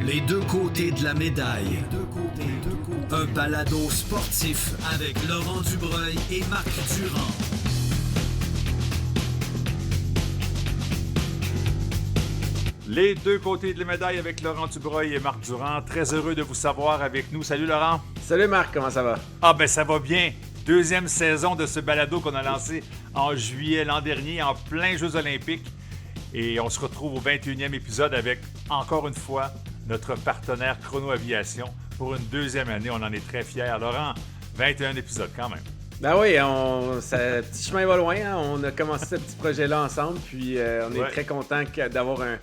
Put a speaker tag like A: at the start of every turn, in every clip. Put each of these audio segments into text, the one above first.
A: Les deux côtés de la médaille. Un balado sportif avec Laurent Dubreuil et Marc Durand.
B: Les deux côtés de la médaille avec Laurent Dubreuil et Marc Durand. Très heureux de vous savoir avec nous. Salut Laurent.
C: Salut Marc, comment ça va?
B: Ah ben ça va bien. Deuxième saison de ce balado qu'on a lancé en juillet l'an dernier, en plein Jeux olympiques. Et on se retrouve au 21e épisode avec, encore une fois, notre partenaire Chrono Aviation. Pour une deuxième année, on en est très fiers. Laurent, 21 épisodes quand même.
C: Ben oui, petit chemin va loin. Hein? On a commencé ce petit projet-là ensemble. Puis on est très content d'avoir un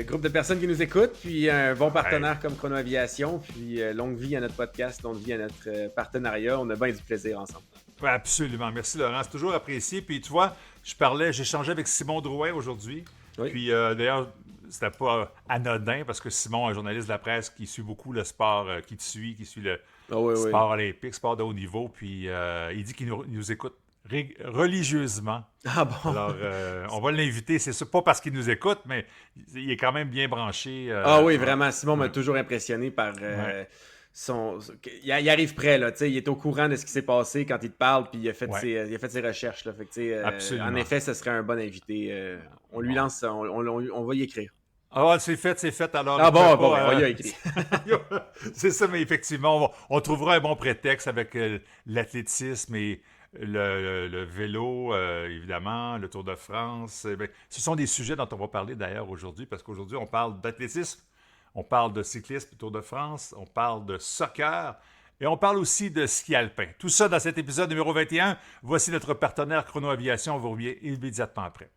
C: groupe de personnes qui nous écoutent. Puis un bon partenaire comme Chrono Aviation. Puis longue vie à notre podcast, longue vie à notre partenariat. On a bien du plaisir ensemble.
B: Oui, absolument. Merci Laurent. C'est toujours apprécié. Puis tu vois, j'échangeais avec Simon Drouin aujourd'hui. Oui. Puis d'ailleurs, c'était pas anodin parce que Simon, un journaliste de la presse qui suit beaucoup le sport, qui suit le sport olympique, sport de haut niveau. Puis il dit qu'il nous écoute religieusement.
C: Ah bon?
B: Alors, on va l'inviter. C'est ça, pas parce qu'il nous écoute, mais il est quand même bien branché.
C: Oui, vraiment. Simon m'a toujours impressionné par... Il arrive prêt, là, il est au courant de ce qui s'est passé quand il te parle, puis il a fait ses recherches. Là, fait, en effet, ce serait un bon invité. On lui lance, on va y écrire.
B: Ah, c'est fait. Alors,
C: on va y écrire.
B: C'est ça, mais effectivement, on trouvera un bon prétexte avec l'athlétisme et le vélo, évidemment, le Tour de France. Ce sont des sujets dont on va parler d'ailleurs aujourd'hui, parce qu'aujourd'hui, on parle d'athlétisme. On parle de cyclisme, Tour de France, on parle de soccer et on parle aussi de ski alpin. Tout ça dans cet épisode numéro 21. Voici notre partenaire Chrono Aviation. On vous revient immédiatement après.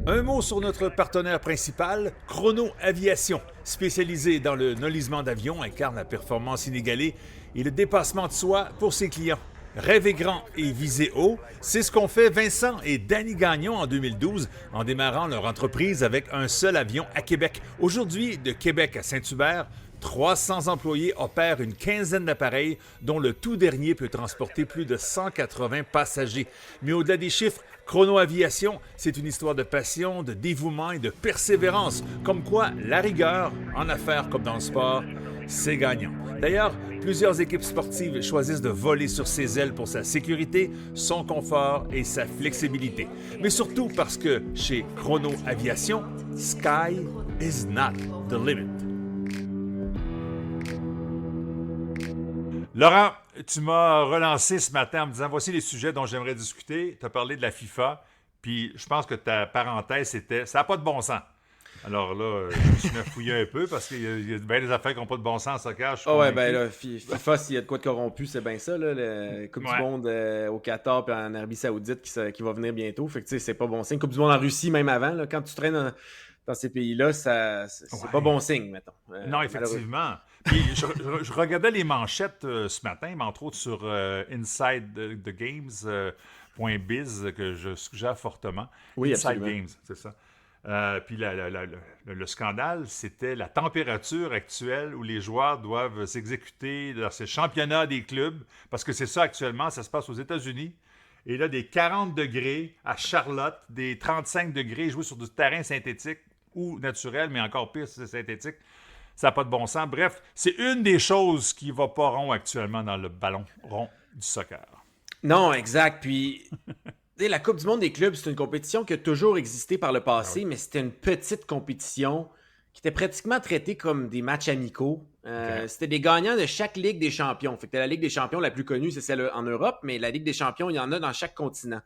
B: Un mot sur notre partenaire principal, Chrono Aviation. Spécialisé dans le nolisement d'avions, incarne la performance inégalée et le dépassement de soi pour ses clients. Rêver grand et viser haut, c'est ce qu'ont fait Vincent et Danny Gagnon en 2012 en démarrant leur entreprise avec un seul avion à Québec. Aujourd'hui, de Québec à Saint-Hubert, 300 employés opèrent une quinzaine d'appareils dont le tout dernier peut transporter plus de 180 passagers. Mais au-delà des chiffres, Chrono Aviation, c'est une histoire de passion, de dévouement et de persévérance. Comme quoi, la rigueur, en affaires comme dans le sport, c'est gagnant. D'ailleurs, plusieurs équipes sportives choisissent de voler sur ses ailes pour sa sécurité, son confort et sa flexibilité. Mais surtout parce que chez Chrono Aviation, sky is not the limit. Laurent, tu m'as relancé ce matin en me disant « Voici les sujets dont j'aimerais discuter. » Tu as parlé de la FIFA, puis je pense que ta parenthèse, c'était « Ça n'a pas de bon sens ». Alors là, je me suis fouillé un peu parce qu'il y a bien des affaires qui n'ont pas de bon sens en soccer.
C: FIFA, s'il y a de quoi de corrompu, c'est bien ça. Là, la Coupe du Monde au Qatar et en Arabie Saoudite qui va venir bientôt. Fait que c'est pas bon signe. Coupe du Monde en Russie, même avant. Là, quand tu traînes dans ces pays-là, c'est pas bon signe, mettons.
B: Non, effectivement. Puis je regardais les manchettes ce matin, mais entre autres sur Inside the Games.biz que je suggère fortement.
C: Oui,
B: Inside
C: absolument.
B: Games, c'est ça. Puis le scandale, c'était la température actuelle où les joueurs doivent s'exécuter dans ces championnats des clubs, parce que c'est ça actuellement, ça se passe aux États-Unis. Et là, des 40 degrés à Charlotte, des 35 degrés joués sur du terrain synthétique ou naturel, mais encore pire si c'est synthétique. Ça n'a pas de bon sens. Bref, c'est une des choses qui ne va pas rond actuellement dans le ballon rond du soccer.
C: Non, exact. Puis... La Coupe du monde des clubs, c'est une compétition qui a toujours existé par le passé, mais c'était une petite compétition qui était pratiquement traitée comme des matchs amicaux. C'était des gagnants de chaque Ligue des champions. Fait que la Ligue des champions la plus connue, c'est celle en Europe, mais la Ligue des champions, il y en a dans chaque continent.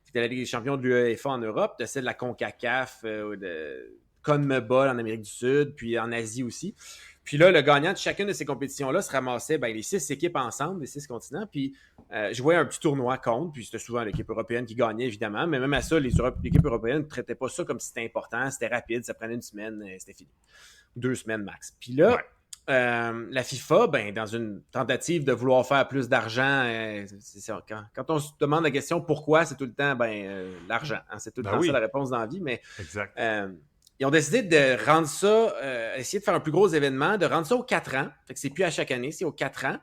C: C'était la Ligue des champions de l'UEFA en Europe, de celle de la CONCACAF, de CONMEBOL en Amérique du Sud, puis en Asie aussi. Puis là, le gagnant de chacune de ces compétitions-là se ramassait les 6 équipes ensemble, les 6 continents. Puis je voyais un petit tournoi contre, puis c'était souvent l'équipe européenne qui gagnait, évidemment. Mais même à ça, l'équipe européenne ne traitait pas ça comme si c'était important, c'était rapide, ça prenait une semaine, c'était fini. 2 semaines max. Puis là, la FIFA, dans une tentative de vouloir faire plus d'argent, c'est ça. Quand on se demande la question pourquoi, c'est tout le temps l'argent. Hein, c'est tout le temps ça la réponse dans la vie. Mais
B: exact.
C: Ils ont décidé de rendre ça, essayer de faire un plus gros événement, de rendre ça aux 4 ans. Fait que c'est plus à chaque année, c'est aux 4 ans.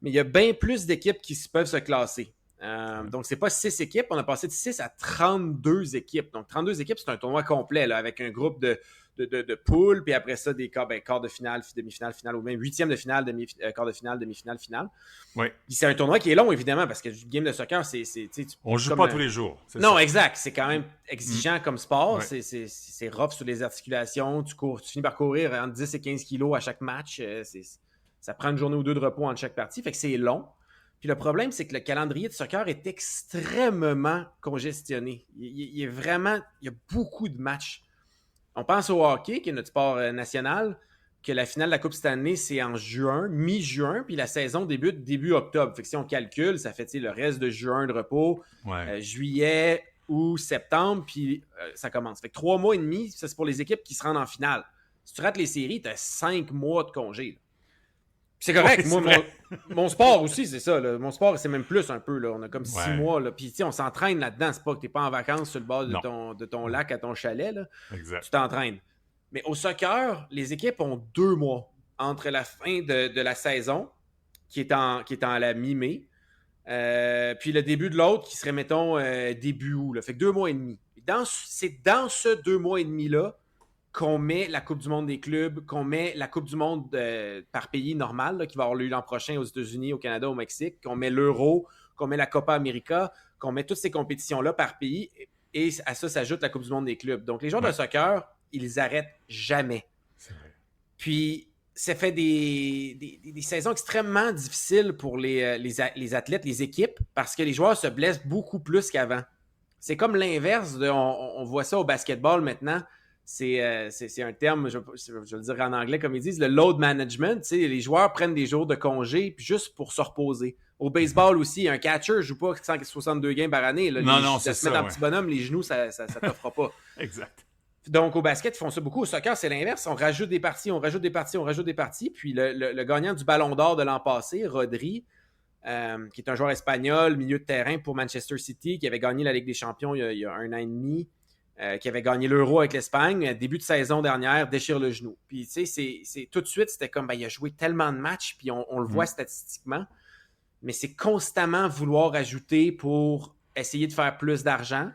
C: Mais il y a bien plus d'équipes qui peuvent se classer. Donc, c'est pas 6 équipes. On a passé de 6 à 32 équipes. Donc, 32 équipes, c'est un tournoi complet là, avec un groupe de poules, puis après ça, des quarts de finale, demi-finale, finale, ou même huitième de finale, quart de finale, demi-finale, finale.
B: Oui.
C: Puis c'est un tournoi qui est long, évidemment, parce que le game de soccer,
B: on ne joue pas tous les jours.
C: Non, ça. Exact. C'est quand même exigeant comme sport.
B: Ouais.
C: C'est rough sur les articulations. Tu finis par courir entre 10 et 15 kilos à chaque match. Ça prend une journée ou deux de repos entre chaque partie. Fait que c'est long. Puis le problème, c'est que le calendrier de soccer est extrêmement congestionné. Il y a beaucoup de matchs. On pense au hockey, qui est notre sport national, que la finale de la Coupe Stanley, c'est en juin, mi-juin, puis la saison débute début octobre. Fait que si on calcule, ça fait le reste de juin de repos, juillet, août, septembre, puis ça commence. Fait que 3 mois et demi, ça c'est pour les équipes qui se rendent en finale. Si tu rates les séries, tu as 5 mois de congé. Là. C'est correct.
B: Ouais,
C: moi, mon sport aussi, c'est ça. Là. Mon sport, c'est même plus un peu. Là. On a comme 6 mois. Là. Puis, on s'entraîne là-dedans. C'est pas que tu n'es pas en vacances sur le bord de ton lac à ton chalet. Là.
B: Exact.
C: Tu t'entraînes. Mais au soccer, les équipes ont 2 mois entre la fin de la saison, qui est en la mi-mai, puis le début de l'autre, qui serait, mettons, début août. Là. Fait que 2 mois et demi. C'est dans ce 2 mois et demi-là qu'on met la Coupe du monde des clubs, qu'on met la Coupe du monde par pays normal, là, qui va avoir lieu l'an prochain aux États-Unis, au Canada, au Mexique, qu'on met l'Euro, qu'on met la Copa América, qu'on met toutes ces compétitions-là par pays, et à ça s'ajoute la Coupe du monde des clubs. Donc, les joueurs de soccer, ils arrêtent jamais.
B: C'est vrai.
C: Puis, ça fait des saisons extrêmement difficiles pour les athlètes, les équipes, parce que les joueurs se blessent beaucoup plus qu'avant. C'est comme l'inverse, on voit ça au basketball maintenant. C'est un terme, je vais le dire en anglais comme ils disent, le load management. Les joueurs prennent des jours de congé juste pour se reposer. Au baseball aussi, un catcher ne joue pas 162 games par année. Là.
B: Non, c'est
C: se
B: ça.
C: mettre en petit bonhomme, les genoux, ça ne t'offre pas.
B: Exact.
C: Donc, au basket, ils font ça beaucoup. Au soccer, c'est l'inverse. On rajoute des parties. Puis le gagnant du Ballon d'Or de l'an passé, Rodri, qui est un joueur espagnol, milieu de terrain pour Manchester City, qui avait gagné la Ligue des Champions il y a 1 an et demi, qui avait gagné l'Euro avec l'Espagne, début de saison dernière, déchire le genou. Puis, tu sais, c'est tout de suite, c'était comme, il a joué tellement de matchs, puis on le voit statistiquement, mais c'est constamment vouloir ajouter pour essayer de faire plus d'argent,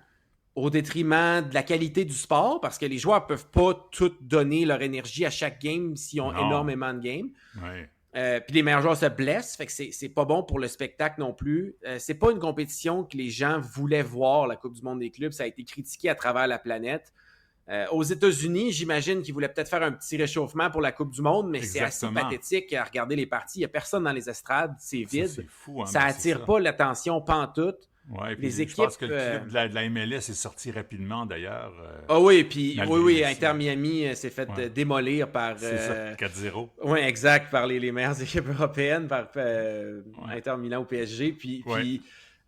C: au détriment de la qualité du sport, parce que les joueurs ne peuvent pas tout donner leur énergie à chaque game s'ils ont énormément de games.
B: Ouais.
C: Puis les meilleurs joueurs se blessent, fait que c'est pas bon pour le spectacle non plus. C'est pas une compétition que les gens voulaient voir, la Coupe du monde des clubs. Ça a été critiqué à travers la planète. Aux États-Unis, j'imagine qu'ils voulaient peut-être faire un petit réchauffement pour la Coupe du monde, mais c'est assez pathétique à regarder les parties. Il n'y a personne dans les estrades, c'est vide.
B: Ça, c'est fou, hein,
C: ça attire pas l'attention pantoute.
B: Ouais, puis
C: les équipes,
B: je pense que le clip de la MLS est sorti rapidement, d'ailleurs.
C: Inter Miami s'est fait démolir par...
B: C'est ça, 4-0.
C: Oui, exact, par les meilleures équipes européennes, par Inter Milan ou PSG. Puis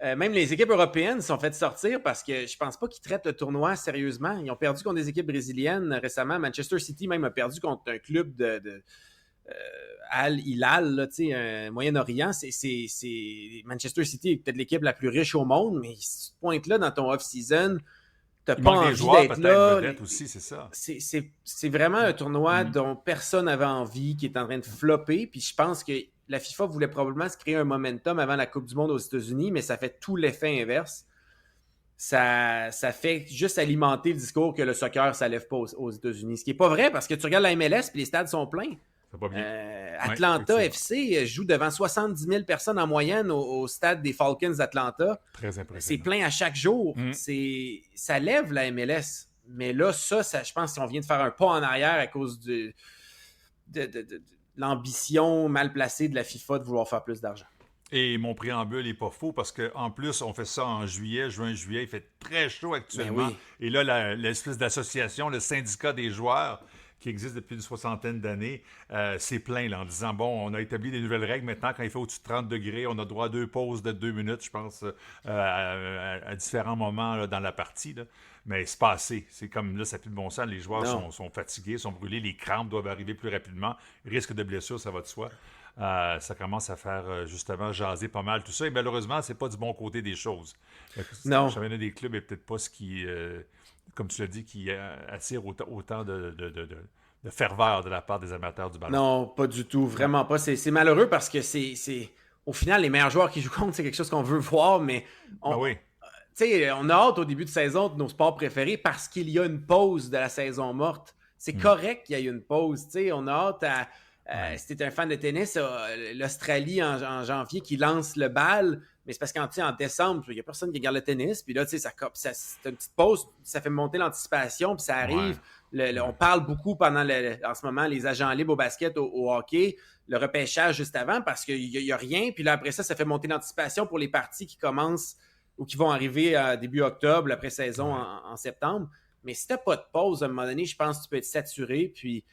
C: même les équipes européennes se sont fait sortir parce que je pense pas qu'ils traitent le tournoi sérieusement. Ils ont perdu contre des équipes brésiliennes récemment. Manchester City même a perdu contre un club de Al-Hilal, là, Moyen-Orient. Manchester City est peut-être l'équipe la plus riche au monde, mais si tu te pointes là dans ton off-season, t'as pas envie d'être là.
B: Aussi, c'est ça.
C: C'est vraiment un tournoi dont personne n'avait envie, qui est en train de flopper. Puis je pense que la FIFA voulait probablement se créer un momentum avant la Coupe du monde aux États-Unis, mais ça fait tout l'effet inverse. Ça fait juste alimenter le discours que le soccer, ça lève pas aux États-Unis. Ce qui n'est pas vrai, parce que tu regardes la MLS et les stades sont pleins. Atlanta FC joue devant 70 000 personnes en moyenne au stade des Falcons d'Atlanta.
B: Très impressionnant.
C: C'est plein à chaque jour. Ça lève la MLS. Mais là, je pense qu'on vient de faire un pas en arrière à cause de l'ambition mal placée de la FIFA de vouloir faire plus d'argent.
B: Et mon préambule n'est pas faux parce qu'en plus, on fait ça en juin, juillet. Il fait très chaud actuellement. Et là, l'espèce d'association, le syndicat des joueurs, qui existe depuis une soixantaine d'années, c'est plein là, en disant, bon, on a établi des nouvelles règles. Maintenant, quand il fait au-dessus de 30 degrés, on a droit à 2 pauses de 2 minutes, je pense, à différents moments là, dans la partie. Là. Mais c'est pas assez. C'est comme là, ça n'a plus de bon sens. Les joueurs sont fatigués, sont brûlés. Les crampes doivent arriver plus rapidement. Risque de blessure, ça va de soi. Ça commence à faire justement jaser pas mal tout ça. Et malheureusement, c'est pas du bon côté des choses. Le championnat des clubs n'est peut-être pas ce qui... comme tu l'as dit, qui attire autant de ferveur de la part des amateurs du ballon.
C: Non, pas du tout, vraiment pas. C'est malheureux parce que au final, les meilleurs joueurs qui jouent contre, c'est quelque chose qu'on veut voir, mais
B: oui.
C: On a hâte au début de saison de nos sports préférés parce qu'il y a une pause de la saison morte. C'est correct qu'il y ait une pause. On a hâte à... Si t'es un fan de tennis, l'Australie en janvier qui lance le bal, mais c'est parce qu'en décembre, il n'y a personne qui regarde le tennis. Puis là, c'est une petite pause, ça fait monter l'anticipation, puis ça arrive. On parle beaucoup en ce moment, les agents libres au basket, au hockey, le repêchage juste avant, parce qu'il n'y a rien. Puis là, après ça fait monter l'anticipation pour les parties qui commencent ou qui vont arriver début octobre, l'après-saison en septembre. Mais si tu n'as pas de pause, à un moment donné, je pense que tu peux être saturé. Puis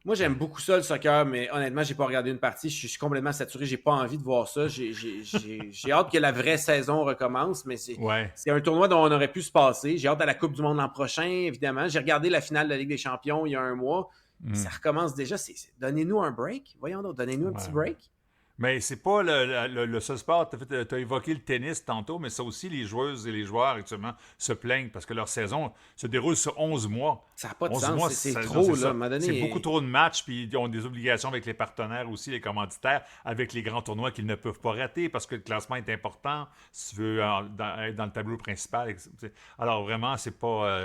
C: moi, j'aime beaucoup ça, le soccer, mais honnêtement, j'ai pas regardé une partie. Je suis complètement saturé. J'ai pas envie de voir ça. J'ai hâte que la vraie saison recommence, mais c'est un tournoi dont on aurait pu se passer. J'ai hâte à la Coupe du Monde l'an prochain, évidemment. J'ai regardé la finale de la Ligue des Champions il y a un mois. Ça recommence déjà. Donnez-nous un break. Voyons donc, donnez-nous un petit break.
B: Mais c'est pas le seul sport. Tu as évoqué le tennis tantôt, mais ça aussi, les joueuses et les joueurs actuellement se plaignent parce que leur saison se déroule sur 11 mois.
C: Ça n'a pas de
B: 11
C: sens.
B: mois,
C: c'est trop, là, à un moment donné.
B: C'est beaucoup trop de matchs, puis ils ont des obligations avec les partenaires aussi, les commanditaires, avec les grands tournois qu'ils ne peuvent pas rater parce que le classement est important si tu veux être dans le tableau principal. Alors vraiment, c'est pas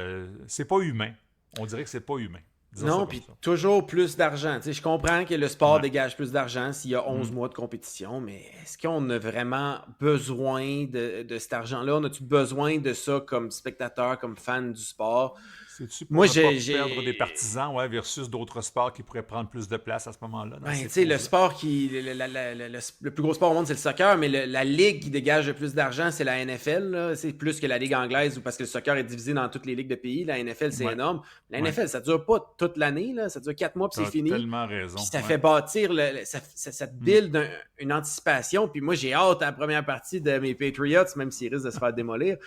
B: humain. On dirait que c'est pas humain.
C: Non, puis toujours plus d'argent. Je comprends que le sport dégage plus d'argent s'il y a 11 mois de compétition, mais est-ce qu'on a vraiment besoin de cet argent-là? On a-tu besoin de ça comme spectateur, comme fan du sport?
B: C'est-tu pour perdre des partisans versus d'autres sports qui pourraient prendre plus de place à ce moment-là?
C: Le sport le plus gros sport au monde, c'est le soccer, mais la ligue qui dégage le plus d'argent, c'est la NFL. C'est plus que la ligue anglaise, parce que le soccer est divisé dans toutes les ligues de pays. La NFL, c'est énorme. La NFL, ça dure pas toute l'année. Ça dure 4 mois, puis c'est fini.
B: Tu as tellement raison.
C: Puis ça fait bâtir, ça te build une anticipation. Puis moi, j'ai hâte à la première partie de mes Patriots, même s'ils risquent de se faire démolir.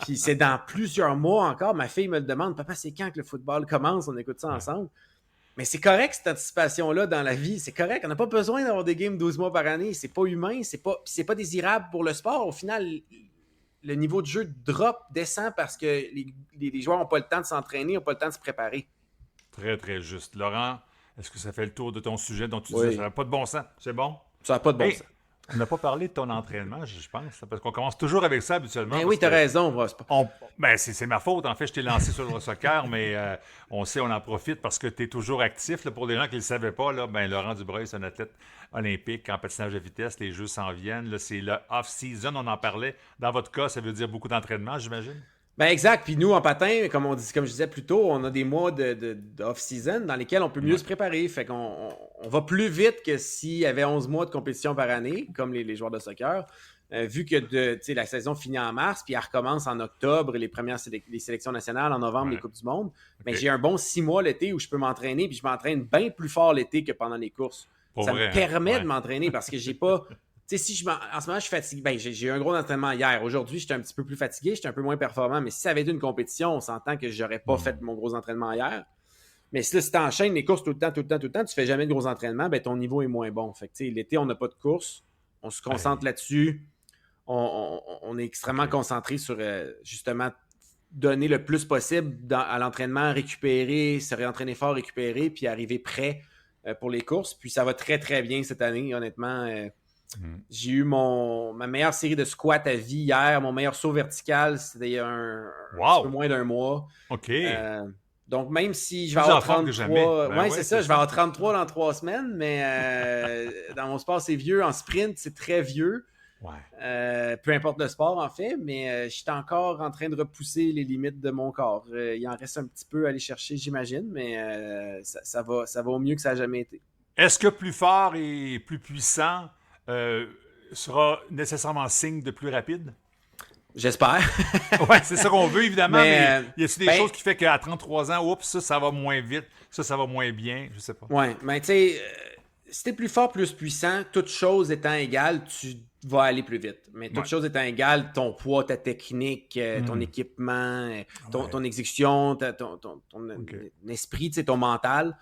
C: Puis c'est dans plusieurs mois encore. Ma fille me le demande, papa, c'est quand que le football commence? On écoute ça ensemble. Mais c'est correct, cette anticipation-là dans la vie. C'est correct. On n'a pas besoin d'avoir des games 12 mois par année. C'est pas humain. C'est pas désirable pour le sport. Au final, le niveau de jeu descend parce que les joueurs n'ont pas le temps de s'entraîner, n'ont pas le temps de se préparer.
B: Très, très juste. Laurent, est-ce que ça fait le tour de ton sujet dont tu dis ça n'a pas de bon sens? C'est bon?
C: Ça n'a pas de bon sens.
B: On n'a pas parlé de ton entraînement, je pense, parce qu'on commence toujours avec ça habituellement.
C: Oui, tu as raison.
B: C'est ma faute. En fait, je t'ai lancé sur le soccer, mais on en profite parce que tu es toujours actif. Là, pour les gens qui ne le savaient pas, Laurent Dubreuil, c'est un athlète olympique en patinage de vitesse. Les Jeux s'en viennent. Là, c'est le off-season, on en parlait. Dans votre cas, ça veut dire beaucoup d'entraînement, j'imagine?
C: Exact. Puis nous, en patin, comme je disais plus tôt, on a des mois de off-season dans lesquels on peut mieux se préparer. Fait qu'on va plus vite que s'il y avait 11 mois de compétition par année, comme les joueurs de soccer. Vu que la saison finit en mars, puis elle recommence en octobre, les sélections nationales, en novembre, les Coupes du Monde. Mais j'ai un bon 6 mois l'été où je peux m'entraîner, puis je m'entraîne bien plus fort l'été que pendant les courses. Me permet de m'entraîner parce que j'ai pas... en ce moment, je suis fatigué. J'ai eu un gros entraînement hier. Aujourd'hui, j'étais un petit peu plus fatigué, j'étais un peu moins performant. Mais si ça avait été une compétition, on s'entend que j'aurais pas fait mon gros entraînement hier. Mais si tu enchaînes les courses tout le temps, tu fais jamais de gros entraînements, ton niveau est moins bon. Fait que, l'été, on n'a pas de course. On se concentre là-dessus. On est extrêmement concentré sur, justement, donner le plus possible à l'entraînement, récupérer, se réentraîner fort, récupérer, puis arriver prêt pour les courses. Puis ça va très, très bien cette année, honnêtement. J'ai eu ma meilleure série de squats à vie hier. Mon meilleur saut vertical, c'était il y a un petit peu moins d'un mois.
B: OK.
C: Donc, même si je vais avoir 33... c'est ça. Je vais avoir 33 dans 3 semaines, mais dans mon sport, c'est vieux. En sprint, c'est très vieux. Peu importe le sport, en fait, mais je suis encore en train de repousser les limites de mon corps. Il en reste un petit peu à aller chercher, j'imagine, mais ça va au mieux que ça n'a jamais été.
B: Est-ce que plus fort et plus puissant sera nécessairement signe de plus rapide?
C: J'espère.
B: C'est ça qu'on veut, évidemment, mais y a-t-il des choses qui font qu'à 33 ans, ça va moins vite, ça va moins bien, je sais pas.
C: Mais tu sais, si t'es plus fort, plus puissant, toutes choses étant égales, tu vas aller plus vite. Mais toutes choses étant égales, ton poids, ta technique, ton équipement, ton exécution, ton esprit, ton mental,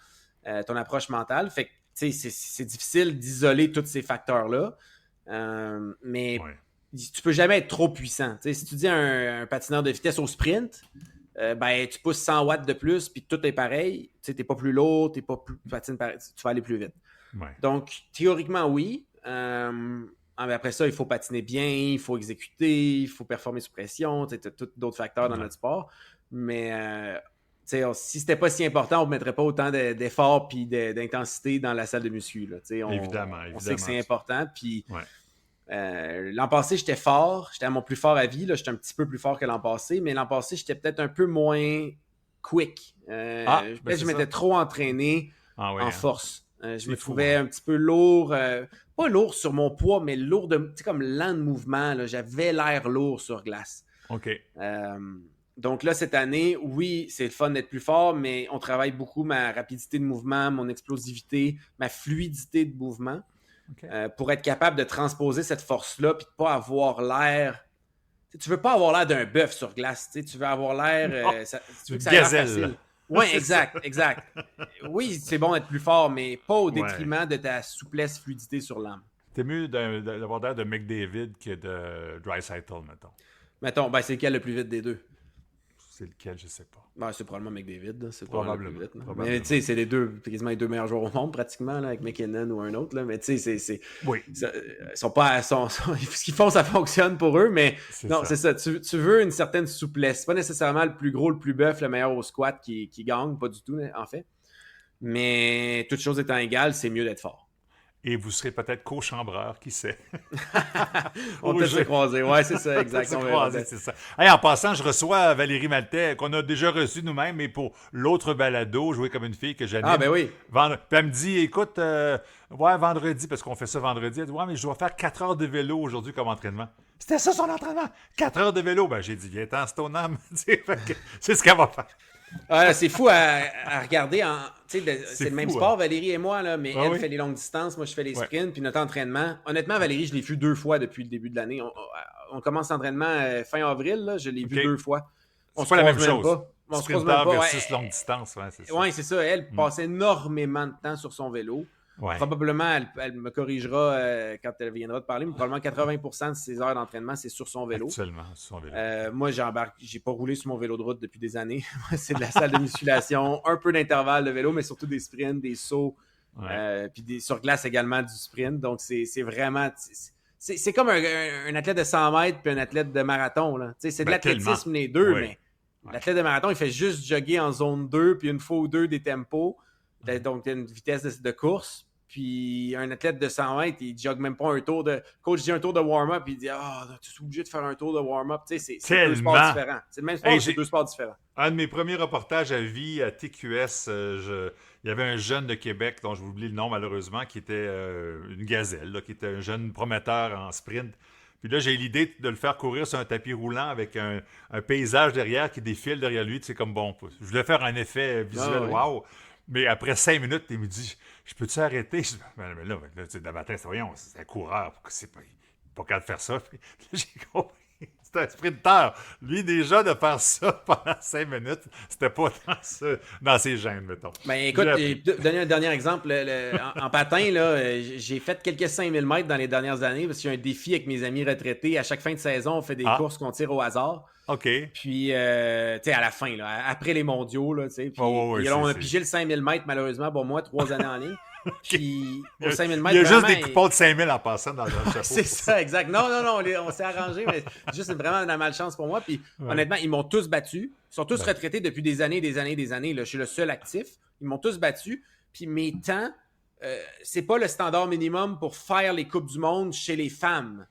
C: ton approche mentale, fait que c'est difficile d'isoler tous ces facteurs-là, mais tu peux jamais être trop puissant. T'sais, si tu dis un patineur de vitesse au sprint, tu pousses 100 watts de plus, puis tout est pareil. Tu n'es pas plus lourd, tu patines pareil, tu vas aller plus vite. Donc, théoriquement, oui. mais après ça, il faut patiner bien, il faut exécuter, il faut performer sous pression. Tu as tous d'autres facteurs dans notre sport. Mais si c'était pas si important, on ne mettrait pas autant d'efforts et d'intensité dans la salle de muscu. Là.
B: Évidemment.
C: On sait que c'est important. Puis l'an passé, j'étais fort. J'étais à mon plus fort à vie. Là. J'étais un petit peu plus fort que l'an passé. Mais l'an passé, j'étais peut-être un peu moins quick. Je m'étais trop entraîné en force. Je me trouvais un petit peu lourd. Pas lourd sur mon poids, mais lourd comme lent de mouvement. Là. J'avais l'air lourd sur glace.
B: OK.
C: Donc là, cette année, oui, c'est le fun d'être plus fort, mais on travaille beaucoup ma rapidité de mouvement, mon explosivité, ma fluidité de mouvement pour être capable de transposer cette force-là puis de ne pas avoir l'air... Tu veux pas avoir l'air d'un bœuf sur glace, tu veux avoir l'air... tu veux que ça ait l'air facile. Oui, exact. Oui, c'est bon d'être plus fort, mais pas au détriment de ta souplesse, fluidité sur l'âme.
B: T'es mieux d'avoir l'air de McDavid que de Draisaitl, mettons.
C: Mettons, c'est lequel le plus vite des deux?
B: C'est lequel, je sais pas.
C: C'est probablement McDavid. C'est
B: probablement.
C: Mais tu sais, c'est quasiment les deux meilleurs joueurs au monde, pratiquement, là, avec McKinnon ou un autre. Là. Mais tu sais, ce qu'ils font, ça fonctionne pour eux. Mais c'est ça. Tu veux une certaine souplesse. C'est pas nécessairement le plus gros, le plus bœuf, le meilleur au squat qui gagne. Pas du tout, en fait. Mais toutes choses étant égales, c'est mieux d'être fort.
B: Et vous serez peut-être co-chambreur, qui sait?
C: On peut se croiser. Oui, c'est ça, exactement.
B: C'est ça. Hey, en passant, je reçois Valérie Maltais, qu'on a déjà reçue nous-mêmes, mais pour l'autre balado, jouer comme une fille que j'anime.
C: Ah, ben oui.
B: Puis elle me dit, écoute, vendredi, parce qu'on fait ça vendredi, elle dit, mais je dois faire 4 heures de vélo aujourd'hui comme entraînement. C'était ça son entraînement? 4 heures de vélo? Ben, j'ai dit, viens-t'en, c'est ton âme. C'est ce qu'elle va faire.
C: C'est fou à regarder. C'est le même sport, Valérie et moi, là, mais elle fait les longues distances, moi je fais les sprints, puis notre entraînement. Honnêtement, Valérie, je l'ai vu 2 fois depuis le début de l'année. On commence l'entraînement fin avril, là, je l'ai vu 2 fois.
B: On fait la même chose.
C: On se croise même pas.
B: Versus longue distance, c'est ça.
C: Oui, c'est ça. Elle passe énormément de temps sur son vélo. Ouais. Probablement, elle me corrigera quand elle viendra de parler, mais probablement 80% de ses heures d'entraînement, c'est sur son vélo.
B: Seulement sur son vélo.
C: Moi, j'ai pas roulé sur mon vélo de route depuis des années. C'est de la salle de musculation, un peu d'intervalle de vélo, mais surtout des sprints, des sauts, puis sur glace également du sprint. Donc, c'est vraiment... C'est comme un athlète de 100 mètres puis un athlète de marathon. Là. C'est de l'athlétisme, les deux, mais l'athlète de marathon, il fait juste jogger en zone 2, puis une fois ou deux des tempos. Donc, tu as une vitesse de course. Puis un athlète de 100 mètres, il ne jogue même pas un tour de... Coach dit un tour de warm-up, puis il dit « Ah, tu es obligé de faire un tour de warm-up. » Tu sais, c'est 2 sports différents. C'est le même sport, c'est 2 sports différents.
B: Un de mes premiers reportages à vie à TQS, il y avait un jeune de Québec, dont je vous oublie le nom malheureusement, qui était une gazelle, là, qui était un jeune prometteur en sprint. Puis là, j'ai eu l'idée de le faire courir sur un tapis roulant avec un paysage derrière qui défile derrière lui. Tu sais, comme bon, je voulais faire un effet visuel, wow! Mais après 5 minutes, il me dit « Je peux-tu arrêter? » Je dis « Mais là, de matin, voyons, c'est un coureur, c'est pas capable de faire ça. » Puis là, j'ai compris. C'était un sprinter. Lui, déjà, de faire ça pendant 5 minutes, c'était pas dans ses gènes, mettons.
C: Ben écoute, donner un dernier exemple. En patin, là, j'ai fait quelques 5000 mètres dans les dernières années parce qu'il y a un défi avec mes amis retraités. À chaque fin de saison, on fait des courses qu'on tire au hasard.
B: OK.
C: Puis, tu sais, à la fin, là, après les mondiaux, là, tu sais. Puis, on a pigé le 5000 mètres, malheureusement, pour moi, 3 années en ligne. Puis, au 5000 mètres,
B: il y a juste des coupons de 5000 en passant dans le chapeau.
C: C'est ça, exact. Non, on s'est arrangé, mais juste vraiment de la malchance pour moi. Puis, honnêtement, ils m'ont tous battu. Ils sont tous retraités depuis des années. Là. Je suis le seul actif. Ils m'ont tous battu. Puis, mes temps, c'est pas le standard minimum pour faire les Coupes du Monde chez les femmes.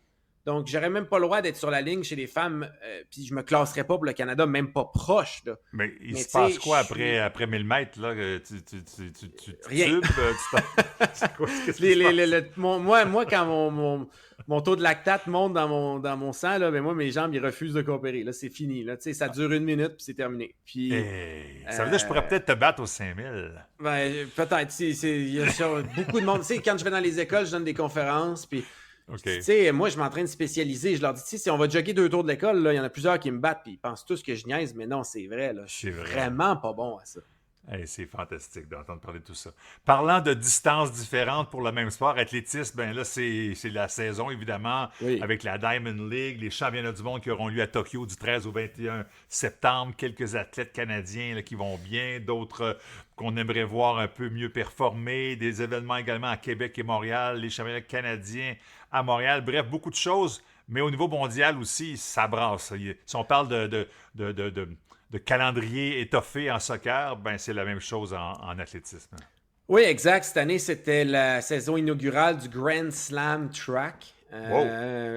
C: Donc, j'aurais même pas le droit d'être sur la ligne chez les femmes, puis je me classerais pas pour le Canada, même pas proche. Là.
B: Mais il se passe quoi après 1000 mètres? Là, tu
C: rien.
B: Tubes, c'est quoi?
C: Moi, quand mon taux de lactate monte dans mon sang, là, ben moi, mes jambes, ils refusent de coopérer. Là, c'est fini. Là. Ça dure 1 minute, puis c'est terminé. Puis,
B: ça veut dire que je pourrais peut-être te battre aux 5000.
C: Ben, peut-être. Il y a beaucoup de monde. Quand je vais dans les écoles, je donne des conférences, puis...
B: Okay.
C: Tu sais, moi, je m'entraîne de spécialiser. Je leur dis, si on va jogger 2 tours de l'école, il y en a plusieurs qui me battent, puis ils pensent tous que je niaise, mais non, c'est vrai. Là, je suis vraiment pas bon à ça.
B: Hey, c'est fantastique d'entendre parler de tout ça. Parlant de distances différentes pour le même sport, athlétisme, ben là, c'est la saison, évidemment,
C: Oui.
B: avec la Diamond League, les championnats du monde qui auront lieu à Tokyo du 13 au 21 septembre, quelques athlètes canadiens là, qui vont bien, d'autres qu'on aimerait voir un peu mieux performer, des événements également à Québec et Montréal, les championnats canadiens à Montréal, bref, beaucoup de choses, mais au niveau mondial aussi, ça brasse. Si on parle de calendrier étoffé en soccer, ben c'est la même chose en athlétisme.
C: Oui, exact. Cette année, c'était la saison inaugurale du Grand Slam Track,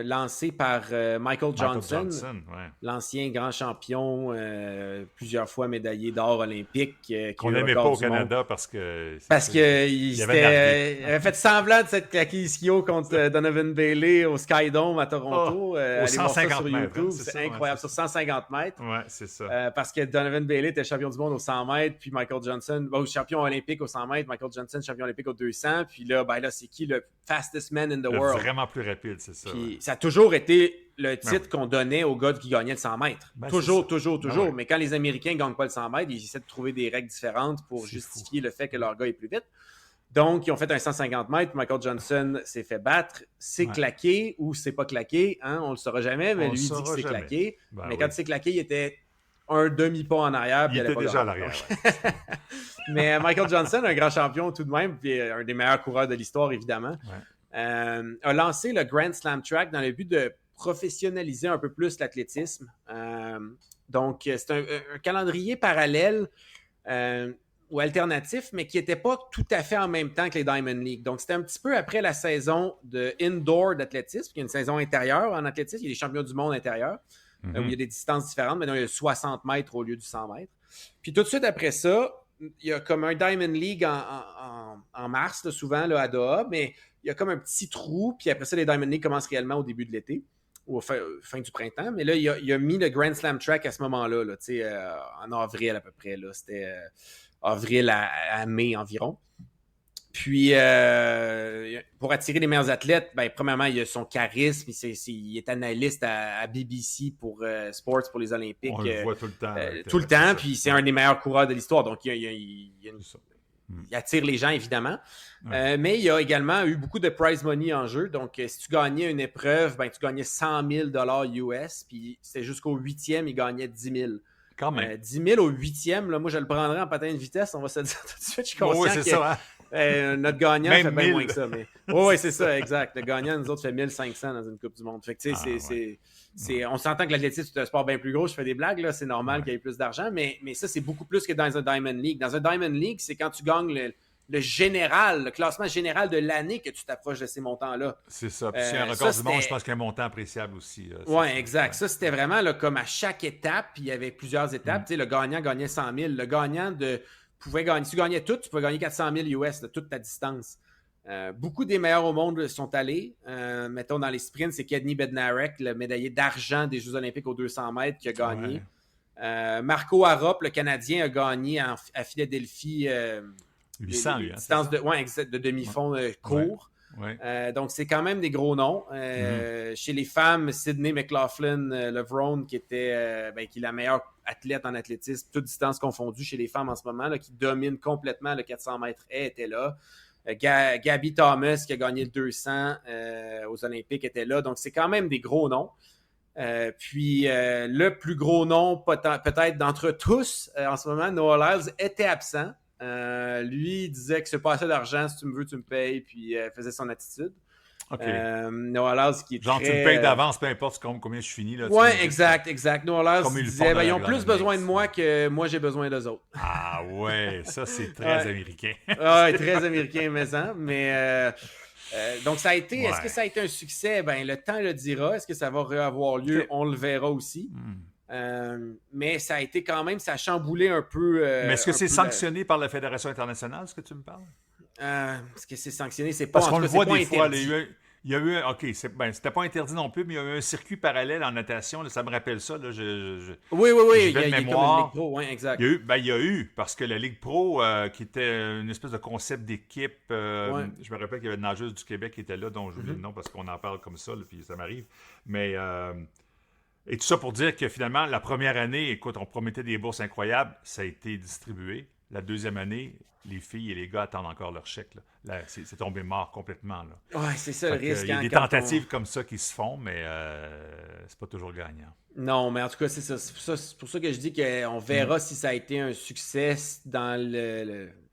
C: lancé par Michael Johnson,
B: ouais.
C: l'ancien grand champion, plusieurs fois médaillé d'or olympique.
B: Qu'on n'aimait pas au Canada parce que...
C: Parce qu'il avait fait semblant de s'être claqué ischio contre Donovan Bailey au Sky Dome à Toronto.
B: Au 150 mètres.
C: YouTube, c'est incroyable, sur 150 mètres.
B: Ouais, c'est ça.
C: Parce que Donovan Bailey était champion du monde au 100 mètres, puis Michael Johnson, champion olympique au 100 mètres, Michael Johnson, champion olympique au 200, puis là, c'est qui le fastest man in the world?
B: Vraiment plus rapide, c'est ça.
C: Puis
B: ouais.
C: ça a toujours été le titre qu'on donnait aux gars qui gagnaient le 100 mètres. Toujours.
B: Ouais.
C: Mais quand les Américains ne gagnent pas le 100 mètres, ils essaient de trouver des règles différentes pour justifier le fait que leur gars est plus vite. Donc, ils ont fait un 150 mètres. Michael Johnson s'est fait battre. C'est claqué ou c'est pas claqué. Hein? On le saura jamais, mais lui, il dit que c'est claqué. Mais quand c'est claqué, il était un demi-pas en arrière.
B: Il était déjà à l'arrière.
C: Mais Michael Johnson, un grand champion tout de même, puis un des meilleurs coureurs de l'histoire, évidemment, a lancé le Grand Slam Track dans le but de professionnaliser un peu plus l'athlétisme. Donc, c'est un calendrier parallèle ou alternatif, mais qui n'était pas tout à fait en même temps que les Diamond League. Donc, c'était un petit peu après la saison de indoor d'athlétisme, qui est une saison intérieure en athlétisme. Il y a des champions du monde intérieurs, où il y a des distances différentes. Maintenant, il y a 60 mètres au lieu du 100 mètres. Puis tout de suite après ça, il y a comme un Diamond League en mars, là, souvent, là, à Doha, mais il y a comme un petit trou. Puis après ça, les Diamond League commencent réellement au début de l'été, ou fin du printemps. Mais là, il a mis le Grand Slam Track à ce moment-là, là, en avril à peu près. Là. C'était avril à mai environ. Puis, pour attirer les meilleurs athlètes, premièrement, il a son charisme. Il est analyste à BBC pour Sports pour les Olympiques.
B: On le voit tout le temps.
C: Tout le temps, puis c'est un des meilleurs coureurs de l'histoire. Donc, il attire les gens, évidemment. Mais il y a également eu beaucoup de prize money en jeu. Donc, si tu gagnais une épreuve, tu gagnais 100 000 US. Puis, c'était jusqu'au 8e, il gagnait 10 000.
B: Quand même.
C: 10 000 au 8e, là, moi, je le prendrais en patin de vitesse. On va se dire tout de suite. Je suis conscient
B: c'est ça, hein?
C: Notre gagnant
B: même
C: fait bien
B: 1000.
C: moins que ça. Mais... Oui, c'est ça, exact. Le gagnant, nous autres, fait 1500 dans une Coupe du Monde. Fait que, on s'entend que l'athlétisme, c'est un sport bien plus gros. Je fais des blagues, là. C'est normal qu'il y ait plus d'argent. Mais ça, c'est beaucoup plus que dans un Diamond League. Dans un Diamond League, c'est quand tu gagnes le général, le classement général de l'année que tu t'approches de ces montants-là.
B: C'est ça. Puis c'est un record du monde, je pense qu'il y a un montant appréciable aussi.
C: Oui, exact. Ça, c'était vraiment là, comme à chaque étape, puis il y avait plusieurs étapes. Tu sais, le gagnant gagnait 100 000. Le gagnant pouvait gagner. Si tu gagnais tout, tu pouvais gagner 400 000 US de toute ta distance. Beaucoup des meilleurs au monde sont allés. Mettons, dans les sprints, c'est Kedney Bednarek, le médaillé d'argent des Jeux olympiques aux 200 mètres, qui a gagné. Marco Arop, le Canadien, a gagné à Philadelphie
B: 800, lui.
C: Distance de demi-fond court. Donc, c'est quand même des gros noms. Chez les femmes, Sydney McLaughlin Levrone, qui est la meilleure athlète en athlétisme, toutes distances confondues chez les femmes en ce moment, là, qui domine complètement le 400 mètres était là. Gabby Thomas, qui a gagné le 200 aux Olympiques, était là. Donc, c'est quand même des gros noms. Puis, le plus gros nom, peut-être d'entre tous, en ce moment, Noah Lyles, était absent. Lui, il disait que c'est pas assez d'argent, si tu me veux, tu me payes, puis faisait son attitude. Noah Lyles qui est
B: genre,
C: très...
B: tu me payes d'avance, peu importe combien je finis.
C: Oui, exact. Noah Lyles disait, ils ont plus besoin de
B: moi
C: moi que moi, j'ai besoin d'eux autres.
B: Ah ouais, ça, c'est très américain.
C: Très américain, mais donc, ça a été... Est-ce que ça a été un succès? Le temps le dira. Est-ce que ça va avoir lieu? On le verra aussi. Mais ça a été quand même, ça a chamboulé un peu.
B: Mais est-ce que c'est sanctionné par la Fédération internationale, ce que tu me parles?
C: Est-ce que c'est sanctionné? C'est pas.
B: Parce qu'on le voit des fois. Il y a eu, c'était pas interdit non plus, mais il y a eu un circuit parallèle en natation. Là, ça me rappelle ça. Là,
C: oui. Il y a
B: mémoire.
C: comme une Ligue Pro, exact.
B: Il y a eu, parce que la Ligue Pro, qui était une espèce de concept d'équipe, je me rappelle qu'il y avait une nageuse du Québec qui était là, dont j'oublie le nom parce qu'on en parle comme ça, là, puis ça m'arrive. Mais. Et tout ça pour dire que finalement, la première année, écoute, on promettait des bourses incroyables, ça a été distribué. La deuxième année, les filles et les gars attendent encore leur chèque. Là, c'est tombé mort complètement. Là.
C: Ouais, c'est ça le risque.
B: Il y a des tentatives comme ça qui se font, mais c'est pas toujours gagnant.
C: Non, mais en tout cas, c'est ça. C'est pour ça que je dis qu'on verra si ça a été un succès dans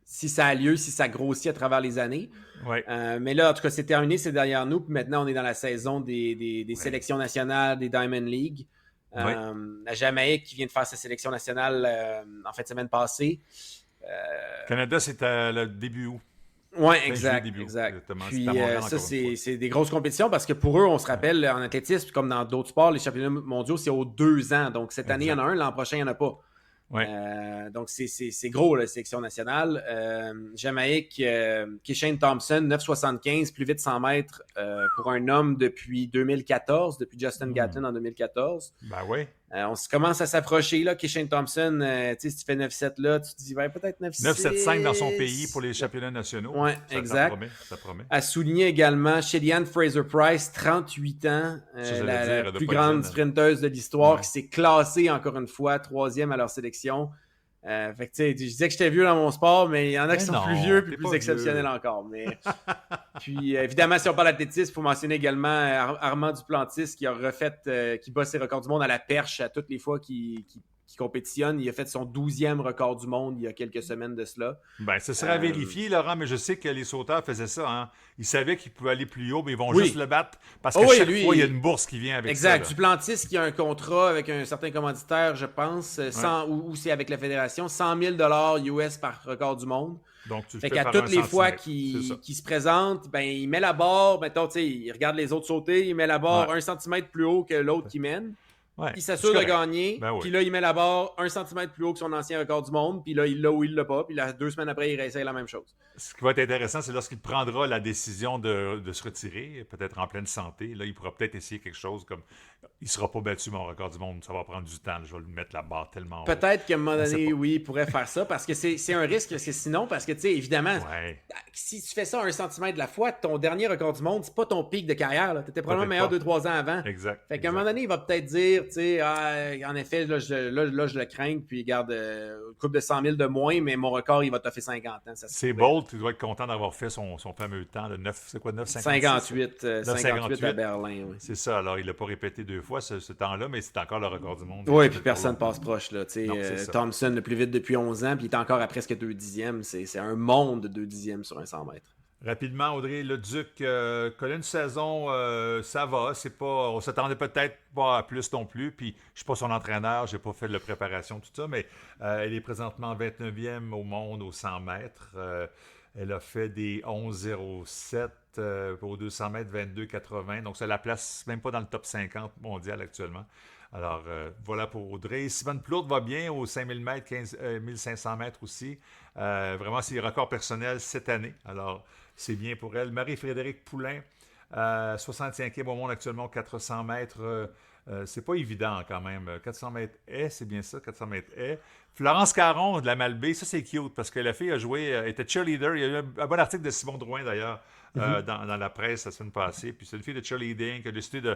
C: si ça a lieu, si ça grossit à travers les années.
B: Ouais.
C: Mais là, en tout cas, c'est terminé, c'est derrière nous. Puis maintenant, on est dans la saison des sélections nationales des Diamond League. La Jamaïque qui vient de faire sa sélection nationale en fin de semaine passée.
B: Canada, c'est le début août.
C: Oui, exact. Puis ça, c'est des grosses compétitions parce que pour eux, on se rappelle, en athlétisme, comme dans d'autres sports, les championnats mondiaux, c'est aux 2 ans. Donc cette année, il y en a un, l'an prochain, il n'y en a pas.
B: Ouais.
C: Donc c'est gros, la sélection nationale. Jamaïque, Keshane Thompson, 9,75, plus vite 100 mètres pour un homme depuis 2014, depuis Justin Gatlin en 2014.
B: Ben oui.
C: On commence à s'approcher, là. Keshane Thompson, si tu fais 9,7 là, tu te dis, peut-être 9,6.
B: 9,75 dans son pays pour les championnats nationaux.
C: Oui, exact.
B: Ça promet.
C: À souligner également Shellyanne Fraser-Price, 38 ans, la plus grande sprinteuse de l'histoire, qui s'est classée encore une fois 3e à leur sélection. Fait que, tu sais, je disais que j'étais vieux dans mon sport, mais il y en a qui sont plus vieux et plus exceptionnels encore. Mais... Puis, évidemment, si on parle d'athlétisme, il faut mentionner également Armand Duplantis qui a refait, qui bat ses records du monde à la perche à toutes les fois qu'il compétitionne. Il a fait son 12e record du monde il y a quelques semaines de cela.
B: Ben, ce serait à vérifier, Laurent, mais je sais que les sauteurs faisaient ça. Hein. Ils savaient qu'ils pouvaient aller plus haut, mais ils vont juste le battre parce qu'à chaque fois, il y a une bourse qui vient avec ça.
C: Exact. Duplantis qui a un contrat avec un certain commanditaire, je pense, ou c'est avec la fédération, 100 000 US par record du monde.
B: Donc, tu
C: fait qu'à toutes les fois qu'il se présente, ben, il met la barre, mettons, il regarde les autres sauter, il met la barre 1 cm plus haut que l'autre qui mène.
B: Ouais,
C: il s'assure de gagner, puis là, il met la barre 1 cm plus haut que son ancien record du monde, puis là, il l'a ou il l'a pas, puis là, 2 semaines après, il réessaye la même chose.
B: Ce qui va être intéressant, c'est lorsqu'il prendra la décision de se retirer, peut-être en pleine santé, là, il pourra peut-être essayer quelque chose comme il sera pas battu mon record du monde, ça va prendre du temps, je vais lui mettre la barre tellement haut.
C: Peut-être qu'à un moment donné, oui, il pourrait faire ça, parce que c'est un risque, parce que sinon, tu sais, évidemment, si tu fais ça à 1 cm de la fois, ton dernier record du monde, c'est pas ton pic de carrière, tu étais probablement meilleur 2-3 ans avant.
B: Exact.
C: Fait qu'à un moment donné, il va peut-être dire, tu sais, en effet, là, je le crains, puis garde une couple de 100 000 de moins, mais mon record, il va toffer 50 ans.
B: C'est Bolt, il doit être content d'avoir fait son fameux temps de 9, c'est quoi, 9,56?
C: 58 à Berlin, oui.
B: C'est ça, alors il l'a pas répété 2 fois ce temps-là, mais c'est encore le record du monde.
C: Oui, puis personne passe proche, là, tu sais. Thompson le plus vite depuis 11 ans, puis il est encore à presque 2 dixièmes. C'est un monde de 2 dixièmes sur un 100 mètres.
B: Rapidement, Audrey Leduc, connaît une saison, ça va. On s'attendait peut-être pas à plus non plus. Puis, je ne suis pas son entraîneur, je n'ai pas fait de préparation, tout ça, mais elle est présentement 29e au monde aux 100 mètres. Elle a fait des 11,07 au 200 mètres, 22,80. Donc, ça la place même pas dans le top 50 mondial actuellement. Alors, voilà pour Audrey. Simone Plourde va bien aux 5000 mètres, 1500 mètres aussi. Vraiment, c'est record personnel cette année. Alors, c'est bien pour elle. Marie-Frédérique Poulain, 65e au monde actuellement, 400 mètres. C'est pas évident quand même. 400 mètres haies, c'est bien ça, 400 mètres haies. Florence Caron de la Malbaie, ça c'est cute parce que la fille a joué, elle était cheerleader. Il y a eu un bon article de Simon Drouin d'ailleurs dans la presse la semaine passée. Puis c'est une fille de cheerleading qui a décidé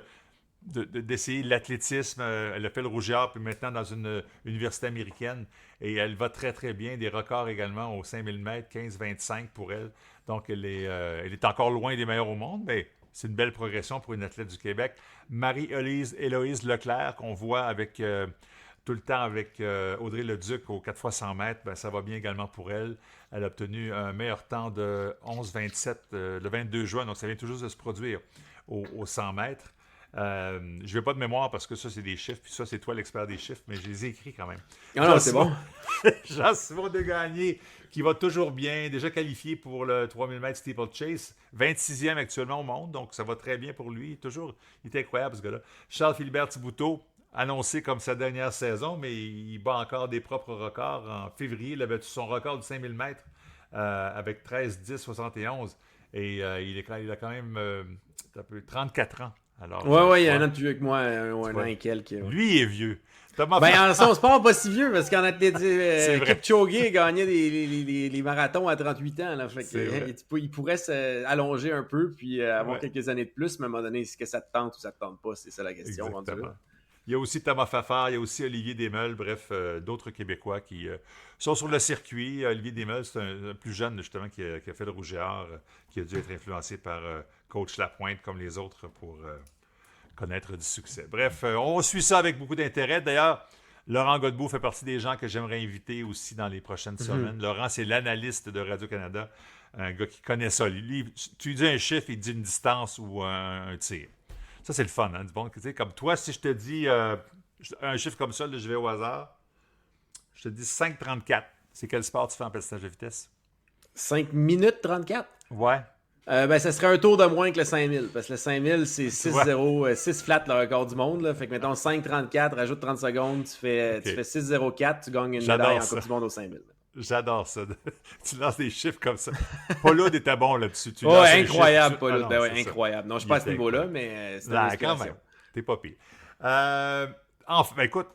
B: d'essayer l'athlétisme. Elle a fait le rougeur, puis maintenant dans une université américaine. Et elle va très, très bien. Des records également aux 5000 mètres, 15-25 pour elle. Donc, elle est encore loin des meilleurs au monde, mais c'est une belle progression pour une athlète du Québec. Marie-Héloïse Leclerc, qu'on voit avec tout le temps avec Audrey Leduc aux 4x100 mètres, ben, ça va bien également pour elle. Elle a obtenu un meilleur temps de 11,27 le 22 juin, donc ça vient tout juste de se produire aux 100 mètres. Je ne vais pas de mémoire parce que ça, c'est des chiffres, puis ça, c'est toi l'expert des chiffres, mais je les ai écrits quand même.
C: Non, c'est bon.
B: Jean-Simon Degagné, qui va toujours bien, déjà qualifié pour le 3000 mètres steeplechase, 26e actuellement au monde, donc ça va très bien pour lui. Il est incroyable, ce gars-là. Charles-Philibert Thibouteau, annoncé comme sa dernière saison, mais il bat encore des propres records. En février, il a battu son record du 5000 mètres avec 13-10-71. Et il a quand même 34 ans.
C: Oui, il y a un an de plus vieux que moi, un an et quelques.
B: Lui, il est vieux.
C: En son sport, pas si vieux, parce qu'en athlétisme, Kipchoge gagnait les marathons à 38 ans. Là, fait que, il pourrait s'allonger un peu, puis avoir quelques années de plus, mais à un moment donné, est-ce que ça te tente ou ça te tente pas? C'est ça la question.
B: Il y a aussi Thomas Fafard, il y a aussi Olivier Desmeules, bref, d'autres Québécois qui sont sur le circuit. Olivier Desmeules, c'est un plus jeune, justement, qui a fait le Rouge et Or, qui a dû être influencé par Coach Lapointe, comme les autres, pour connaître du succès. Bref, on suit ça avec beaucoup d'intérêt. D'ailleurs, Laurent Godbout fait partie des gens que j'aimerais inviter aussi dans les prochaines semaines. Laurent, c'est l'analyste de Radio-Canada, un gars qui connaît ça. Lui, tu lui dis un chiffre, il dit une distance ou un tir. Ça, c'est le fun, hein, du bon. Tu sais, comme toi, si je te dis un chiffre comme ça, là, je vais au hasard, je te dis 5,34. C'est quel sport tu fais en patinage de vitesse?
C: 5 minutes 34?
B: Ouais.
C: Ça serait un tour de moins que le 5000, parce que le 5000, c'est 6-0, 6 flat le record du monde. Là. Fait que mettons 5,34, rajoute 30 secondes, tu fais 6,04, tu gagnes une médaille en Coupe du monde au 5000.
B: J'adore ça. Tu lances des chiffres comme ça. Paul était bon là-dessus.
C: Incroyable, Paul. Incroyable. Non, je ne suis pas à ce niveau-là, mais c'est une inspiration.
B: Quand même. T'es pas pire. Enfin, écoute,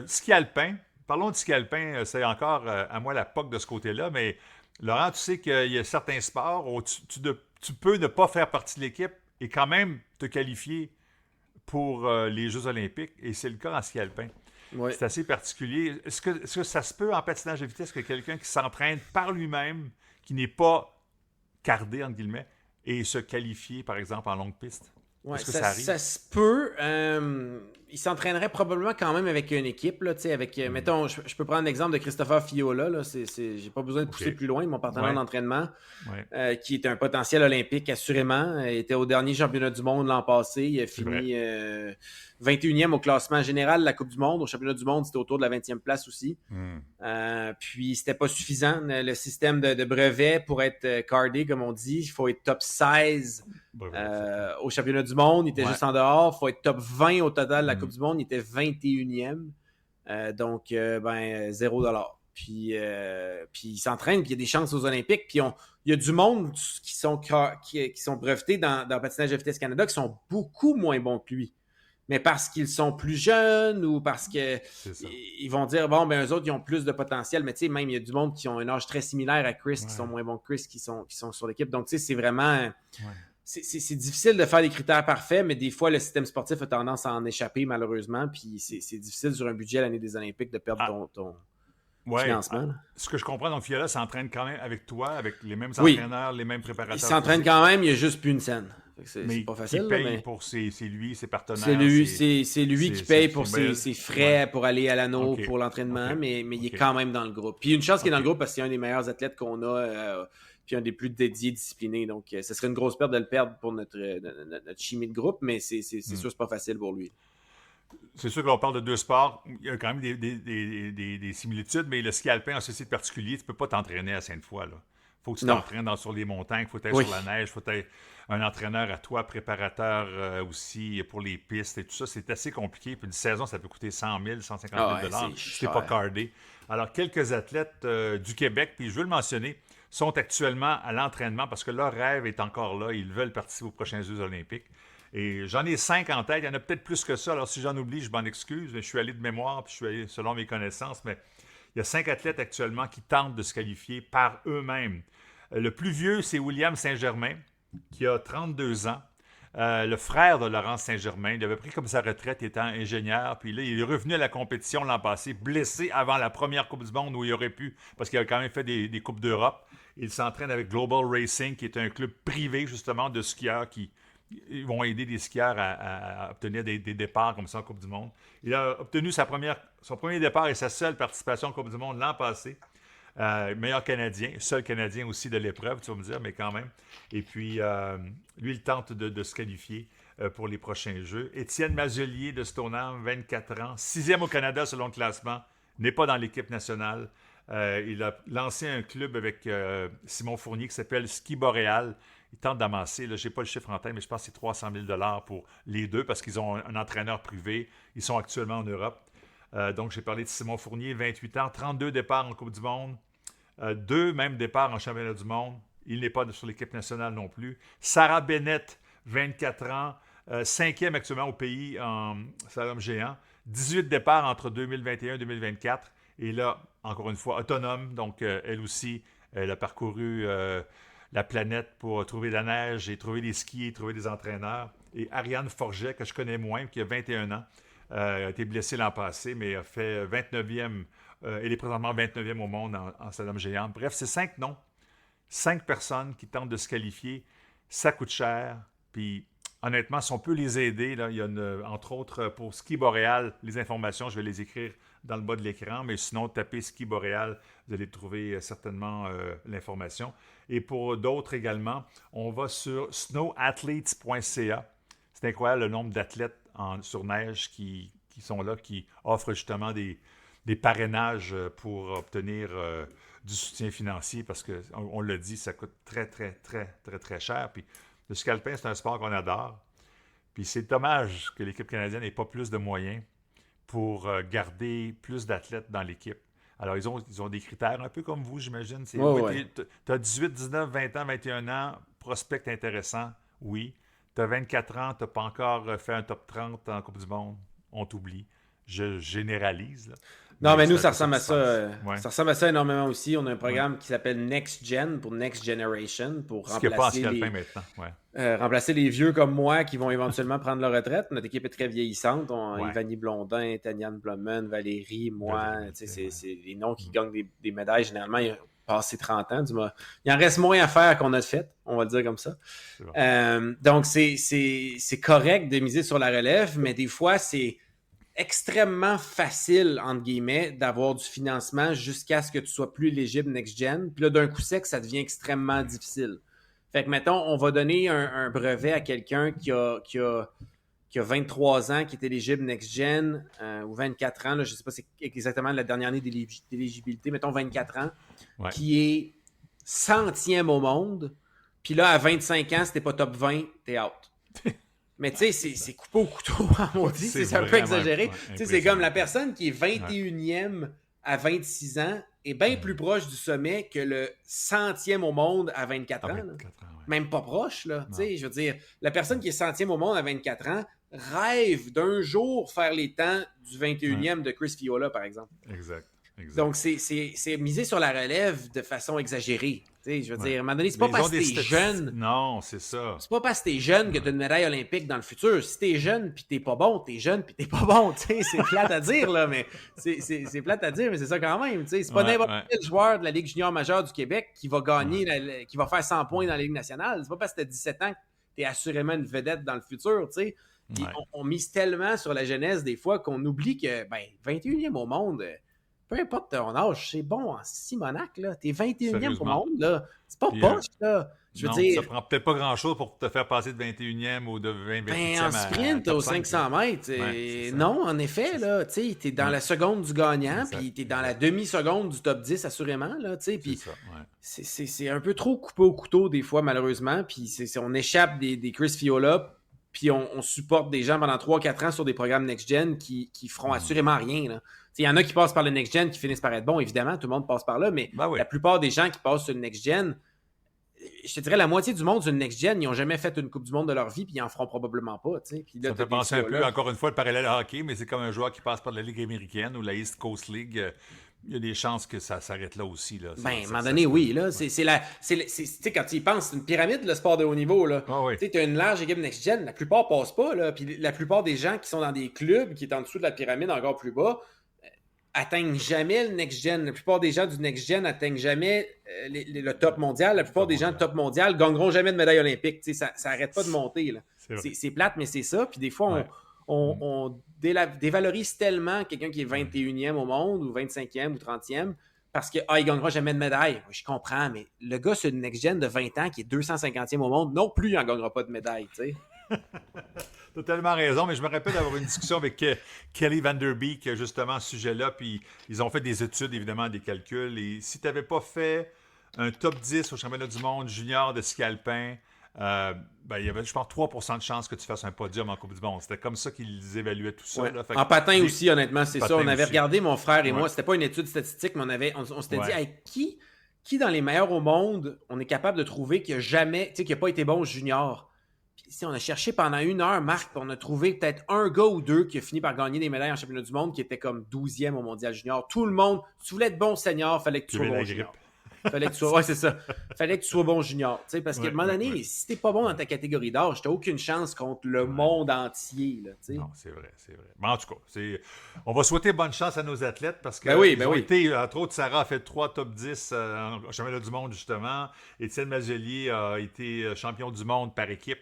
B: ski alpin. Parlons de ski alpin. C'est encore à moi la POC de ce côté-là, mais Laurent, tu sais qu'il y a certains sports où tu peux ne pas faire partie de l'équipe et quand même te qualifier pour les Jeux olympiques, et c'est le cas en ski alpin.
C: Ouais.
B: C'est assez particulier. Est-ce que ça se peut en patinage de vitesse que quelqu'un qui s'entraîne par lui-même, qui n'est pas cardé, entre guillemets, et se qualifier, par exemple, en longue piste?
C: Ouais,
B: Est-ce que ça arrive?
C: Ça se peut. Il s'entraînerait probablement quand même avec une équipe. Là, mettons, je peux prendre l'exemple de Christopher Fiola. Là, j'ai pas besoin de pousser plus loin. Mon partenaire d'entraînement, qui est un potentiel olympique, assurément. Il était au dernier championnat du monde l'an passé. Il a fini 21e au classement général de la Coupe du monde. Au championnat du monde, c'était autour de la 20e place aussi. Puis, c'était pas suffisant. Le système de brevet pour être cardé, comme on dit, il faut être top 16 au championnat du monde. Il était juste en dehors. Il faut être top 20 au total de la Coupe du monde. Il était 21e. Donc, $0. Puis il s'entraîne, puis il y a des chances aux Olympiques. Puis il y a du monde qui sont brevetés dans le patinage de vitesse Canada qui sont beaucoup moins bons que lui. Mais parce qu'ils sont plus jeunes ou parce qu'ils vont dire, eux autres, ils ont plus de potentiel. Mais tu sais, même, il y a du monde qui ont un âge très similaire à Chris, qui sont moins bons que Chris, qui sont sur l'équipe. Donc, tu sais, c'est vraiment... C'est difficile de faire des critères parfaits, mais des fois, le système sportif a tendance à en échapper, malheureusement. Puis c'est difficile sur un budget l'année des Olympiques de perdre ton financement.
B: Ce que je comprends, donc Fiola s'entraîne quand même avec toi, avec les mêmes entraîneurs, les mêmes préparateurs.
C: Il s'entraîne quand même, il n'y a juste plus une scène. C'est pas facile.
B: Il paye pour ses partenaires.
C: C'est lui qui paye pour ses frais pour aller à l'anneau pour l'entraînement, mais il est quand même dans le groupe. Puis une chance qu'il est dans le groupe parce qu'il est un des meilleurs athlètes qu'on a, puis un des plus dédiés, disciplinés. Donc, ce serait une grosse perte de le perdre pour notre chimie de groupe, mais c'est sûr que c'est pas facile pour lui.
B: C'est sûr que l'on parle de deux sports. Il y a quand même des similitudes, mais le ski alpin a ceci de particulier. Tu ne peux pas t'entraîner à Sainte-Foy. Il faut que tu t'entraînes sur les montagnes, il faut être sur la neige, il faut être un entraîneur à toi, préparateur aussi pour les pistes et tout ça. C'est assez compliqué. Puis une saison, ça peut coûter 100 000, 150 000 si tu n'es pas cardé. Alors, quelques athlètes du Québec, puis je veux le mentionner, sont actuellement à l'entraînement parce que leur rêve est encore là. Ils veulent participer aux prochains Jeux olympiques. Et j'en ai 5 en tête. Il y en a peut-être plus que ça. Alors, si j'en oublie, je m'en excuse. Je suis allé de mémoire, puis je suis allé selon mes connaissances. Mais il y a 5 athlètes actuellement qui tentent de se qualifier par eux-mêmes. Le plus vieux, c'est William Saint-Germain, qui a 32 ans. Le frère de Laurent Saint-Germain. Il avait pris comme sa retraite étant ingénieur. Puis là, il est revenu à la compétition l'an passé, blessé avant la première Coupe du monde où il aurait pu, parce qu'il a quand même fait des Coupes d'Europe. Il s'entraîne avec Global Racing, qui est un club privé, justement, de skieurs qui vont aider les skieurs à obtenir des départs comme ça en Coupe du monde. Il a obtenu son premier départ et sa seule participation en Coupe du monde l'an passé. Meilleur Canadien, seul Canadien aussi de l'épreuve, tu vas me dire, mais quand même. Et puis, lui, il tente de se qualifier pour les prochains Jeux. Étienne Mazelier de Stoneham, 24 ans, 6e au Canada selon le classement, n'est pas dans l'équipe nationale. Il a lancé un club avec Simon Fournier qui s'appelle Ski Boréal. Il tente d'amasser, je n'ai pas le chiffre en tête, mais je pense que c'est 300 000 $ pour les deux parce qu'ils ont un entraîneur privé. Ils sont actuellement en Europe. Donc, j'ai parlé de Simon Fournier, 28 ans, 32 départs en Coupe du monde, 2 mêmes départs en Championnat du monde. Il n'est pas sur l'équipe nationale non plus. Sarah Bennett, 24 ans, 5e actuellement au pays en slalom géant. 18 départs entre 2021 et 2024. Et là, encore une fois, autonome. Donc, elle aussi, elle a parcouru la planète pour trouver de la neige et trouver des skis et trouver des entraîneurs. Et Ariane Forget, que je connais moins, qui a 21 ans, a été blessé l'an passé, mais a fait 29e. Il est présentement 29e au monde en slalom géant. Bref, c'est 5 noms. 5 personnes qui tentent de se qualifier. Ça coûte cher. Puis, honnêtement, si on peut les aider, là, il y a entre autres pour Ski Boréal, les informations, je vais les écrire dans le bas de l'écran, mais sinon, tapez Ski Boréal, vous allez trouver certainement l'information. Et pour d'autres également, on va sur snowathletes.ca. C'est incroyable le nombre d'athlètes sur neige qui sont là, qui offrent justement des parrainages pour obtenir du soutien financier parce qu'on l'a dit, ça coûte très, très, très, très, très cher. Puis le ski alpin, c'est un sport qu'on adore. Puis c'est dommage que l'équipe canadienne n'ait pas plus de moyens pour garder plus d'athlètes dans l'équipe. Alors, ils ont des critères un peu comme vous, j'imagine. Tu as 18, 19, 20 ans, 21 ans, prospect intéressant, oui. Tu as 24 ans, tu n'as pas encore fait un top 30 en Coupe du Monde, on t'oublie. Je généralise, là.
C: Non, mais nous, ça ressemble à ça. Ça ressemble à ça énormément aussi. On a un programme qui s'appelle Next Gen, pour Next Generation, pour remplacer les vieux comme moi qui vont éventuellement prendre leur retraite. Notre équipe est très vieillissante. Ivani Blondin, Taniane Blumman, Valérie, moi. C'est les noms qui gagnent des médailles. Généralement, ils ont passé 30 ans. Il en reste moins à faire qu'on a fait, on va le dire comme ça. Donc, c'est correct de miser sur la relève, mais des fois, c'est extrêmement facile, entre guillemets, d'avoir du financement jusqu'à ce que tu sois plus éligible next-gen. Puis là, d'un coup sec, ça devient extrêmement difficile. Fait que, mettons, on va donner un brevet à quelqu'un qui a 23 ans, qui est éligible next-gen, ou 24 ans, là, je ne sais pas c'est exactement la dernière année d'éligibilité, mettons 24 ans, qui est 100e au monde. Puis là, à 25 ans, si t'es pas top 20, t'es out. Mais tu sais, c'est coupé au couteau, à maudit. C'est un peu exagéré. C'est comme la personne qui est 21e à 26 ans est bien plus proche du sommet que le 100e au monde à 24 ans. Même pas proche, là. Je veux dire, la personne qui est 100e au monde à 24 ans rêve d'un jour faire les temps du 21e de Chris Fiola, par exemple.
B: Exact.
C: Donc, c'est misé sur la relève de façon exagérée. Je veux dire, à un moment donné, c'est pas parce que t'es jeune.
B: Non, c'est ça.
C: C'est pas parce que t'es jeune que t'as une médaille olympique dans le futur. Si t'es jeune pis t'es pas bon, t'es jeune pis t'es pas bon. C'est plate à dire, là, mais c'est plate à dire, mais c'est ça quand même. C'est pas n'importe quel joueur de la Ligue junior majeure du Québec qui va gagner, qui va faire 100 points dans la Ligue nationale. C'est pas parce que t'as 17 ans que t'es assurément une vedette dans le futur, tu sais. On mise tellement sur la jeunesse des fois qu'on oublie que, 21e au monde, peu importe ton âge, c'est bon en Simonac, là. T'es 21e au monde, là. C'est pas poche, là. Je veux dire,
B: ça prend peut-être pas grand-chose pour te faire passer de 21e ou de 28e
C: en sprint, aux 500 mètres. Non, en effet, là, tu sais, t'es dans la seconde du gagnant, puis t'es dans la demi-seconde du top 10, assurément, là, tu sais, puis c'est un peu trop coupé au couteau, des fois, malheureusement, puis on échappe des Chris Fiola, puis on supporte des gens pendant 3-4 ans sur des programmes next-gen qui feront assurément rien, là. Il y en a qui passent par le next-gen qui finissent par être bons, évidemment, tout le monde passe par là, mais la plupart des gens qui passent sur le next-gen, je te dirais la moitié du monde sur le next-gen, ils n'ont jamais fait une Coupe du Monde de leur vie, puis ils en feront probablement pas. Puis là,
B: ça me fait penser un peu, encore une fois, le parallèle à hockey, mais c'est comme un joueur qui passe par la Ligue américaine ou la East Coast League. Il y a des chances que ça s'arrête là aussi. Là.
C: À un moment donné, oui. Là, quand tu y penses, c'est une pyramide, le sport de haut niveau. Tu as une large équipe next-gen, la plupart passent pas. Là, puis la plupart des gens qui sont dans des clubs qui est en dessous de la pyramide, encore plus bas, atteignent jamais le next-gen. La plupart des gens du next-gen atteignent jamais le top mondial. La plupart des gens du top mondial gagneront jamais de médaille olympique. Ça n'arrête pas de monter. Là. C'est plate, mais c'est ça. Puis des fois, on dévalorise tellement quelqu'un qui est 21e au monde ou 25e ou 30e parce qu'il ne gagnera jamais de médaille. Oui, je comprends, mais le gars sur le next-gen de 20 ans qui est 250e au monde, non plus, il n'en gagnera pas de médaille.
B: Tu as tellement raison, mais je me rappelle d'avoir une discussion avec Kelly Vanderbeek, justement, à ce sujet-là, puis ils ont fait des études, évidemment, des calculs, et si tu n'avais pas fait un top 10 au championnat du monde junior de ski alpin, il y avait, je pense, 3% de chance que tu fasses un podium en Coupe du Monde. C'était comme ça qu'ils évaluaient tout ça. Là.
C: En patin aussi, honnêtement, c'est ça. On avait regardé, mon frère et moi, c'était pas une étude statistique, mais on s'était dit, hey, qui dans les meilleurs au monde, on est capable de trouver qui n'a pas été bon junior? Puis, on a cherché pendant 1 heure, Marc, on a trouvé peut-être un gars ou deux qui a fini par gagner des médailles en championnat du monde qui était comme 12e au mondial junior. Tout le monde, si tu voulais être bon senior, il fallait que tu sois bon junior. Fallait que tu sois... Ouais, c'est ça. Fallait que tu sois bon junior. Parce qu'à un moment donné, si t'es pas bon dans ta catégorie d'âge, t'as aucune chance contre le monde entier. Là,
B: non, c'est vrai. Mais en tout cas, on va souhaiter bonne chance à nos athlètes parce que
C: été,
B: entre autres, Sarah a fait 3 top 10 en championnat du monde, justement. Étienne Mazelier a été champion du monde par équipe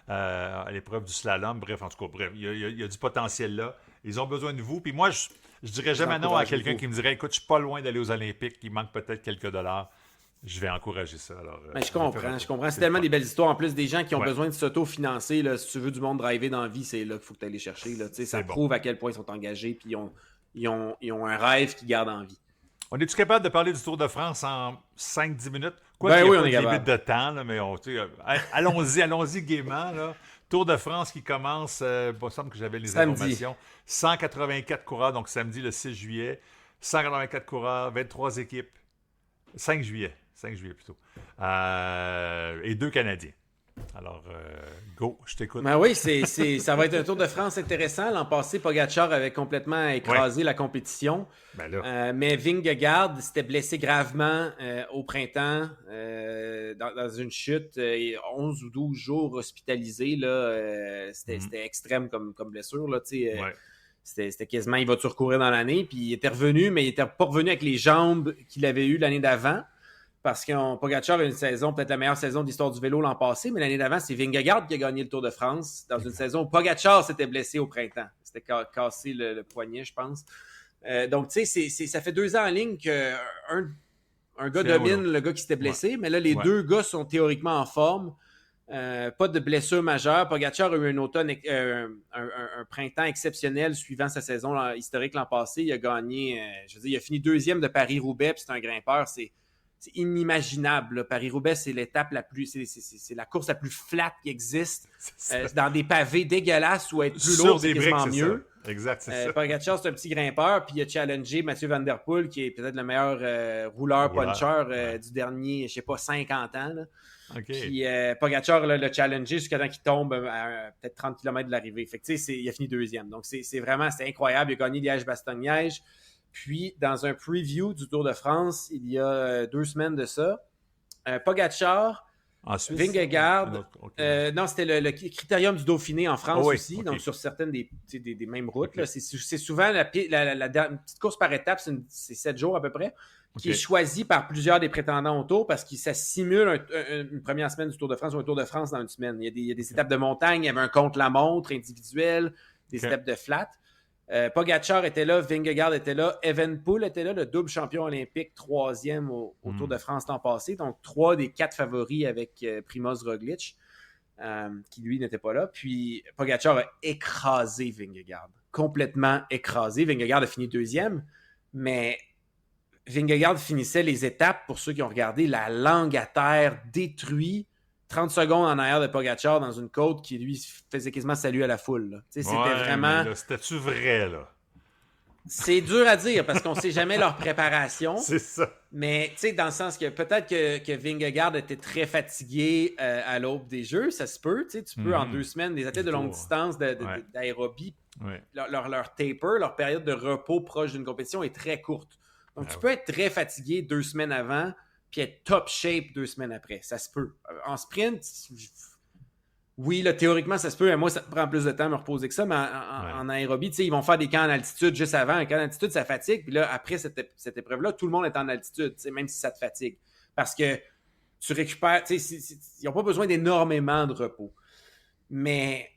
B: à l'épreuve du slalom. Bref, en tout cas, il y a du potentiel là. Ils ont besoin de vous. Puis moi, je dirais jamais non à quelqu'un qui me dirait, écoute, je suis pas loin d'aller aux Olympiques, il manque peut-être quelques dollars. Je vais encourager ça. Alors,
C: je comprends. C'est tellement des belles histoires. En plus, des gens qui ont besoin de s'auto-financer. Là, si tu veux du monde driver dans la vie, c'est là qu'il faut que tu ailles les chercher. Là. Ça prouve à quel point ils sont engagés et ils ont un rêve qu'ils gardent en vie.
B: On est-tu capable de parler du Tour de France en 5-10 minutes?
C: Oui, on est capable.
B: Limite de temps, là, mais allons-y gaiement. Là. Tour de France qui commence, il me semble que j'avais les informations. 184 coureurs, donc samedi le 6 juillet. 184 coureurs, 23 équipes. 5 juillet plutôt. Et 2 Canadiens. Alors, go, je t'écoute.
C: Ben oui, ça va être un Tour de France intéressant. L'an passé, Pogačar avait complètement écrasé la compétition. Mais Vingegaard s'était blessé gravement au printemps dans une chute. 11 ou 12 jours hospitalisé. C'était extrême comme blessure. Là, c'était quasiment, il va-tu recourir dans l'année? Puis il était revenu, mais il n'était pas revenu avec les jambes qu'il avait eues l'année d'avant. Parce que Pogačar a une saison, peut-être la meilleure saison de l'histoire du vélo l'an passé, mais l'année d'avant, c'est Vingegaard qui a gagné le Tour de France dans une saison où Pogačar s'était blessé au printemps. C'était cassé le poignet, je pense. Donc, tu sais, ça fait 2 ans en ligne qu'un gars domine le gars qui s'était blessé, mais là, les 2 gars sont théoriquement en forme. Pas de blessure majeure. Pogačar a eu un automne, un printemps exceptionnel suivant sa saison historique l'an passé. Il a gagné, il a fini 2e de Paris-Roubaix, puis c'est un grimpeur, c'est inimaginable. Là. Paris-Roubaix, c'est l'étape la plus... C'est la course la plus flat qui existe. Dans des pavés dégueulasses où être plus lourd, c'est quasiment mieux.
B: Exact, c'est ça.
C: Pogačar, c'est un petit grimpeur, puis il a challengé Mathieu Van Der Poel, qui est peut-être le meilleur rouleur-puncher du dernier, je sais pas, 50 ans. Là.
B: Okay.
C: Puis Pogačar l'a challengé jusqu'à temps qu'il tombe à peut-être 30 km de l'arrivée. Fait que, il a fini 2e. Donc, c'est incroyable. Il a gagné Liège-Bastogne-Liège. Puis, dans un preview du Tour de France, il y a 2 semaines de ça, Pogačar, Vingegaard, non, c'était le critérium du Dauphiné en France aussi, okay. Donc sur certaines des mêmes routes. Okay. Là, c'est souvent la petite course par étape, c'est 7 jours à peu près, qui est choisie par plusieurs des prétendants au Tour parce que ça simule une première semaine du Tour de France ou un Tour de France dans une semaine. Il y a des étapes de montagne, il y avait un contre-la-montre individuel, des étapes de flat. Pogačar était là, Vingegaard était là, Evenepoel était là, le double champion olympique, 3e au Tour de France l'an passé. Donc, 3 des 4 favoris avec Primož Roglič, qui lui n'était pas là. Puis, Pogačar a écrasé Vingegaard, complètement écrasé. Vingegaard a fini 2e, mais Vingegaard finissait les étapes, pour ceux qui ont regardé, la langue à terre, détruit. 30 secondes en arrière de Pogačar dans une côte qui, lui, faisait quasiment salut à la foule. C'était vraiment...
B: C'était-tu vrai, là?
C: C'est dur à dire parce qu'on ne sait jamais leur préparation.
B: C'est ça.
C: Mais, tu sais, dans le sens que peut-être que Vingegaard était très fatigué à l'aube des Jeux, ça se peut. Tu peux, en 2 semaines, des athlètes de longue distance d'aérobie, leur taper, leur période de repos proche d'une compétition est très courte. Donc, tu peux être très fatigué 2 semaines avant puis être top shape 2 semaines après. Ça se peut. En sprint, oui, là, théoriquement, ça se peut. Moi, ça prend plus de temps à me reposer que ça, mais en aérobie, ils vont faire des camps en altitude juste avant. Un camp en altitude, ça fatigue. Puis là, après cette épreuve-là, tout le monde est en altitude, même si ça te fatigue. Parce que tu récupères... ils n'ont pas besoin d'énormément de repos. Mais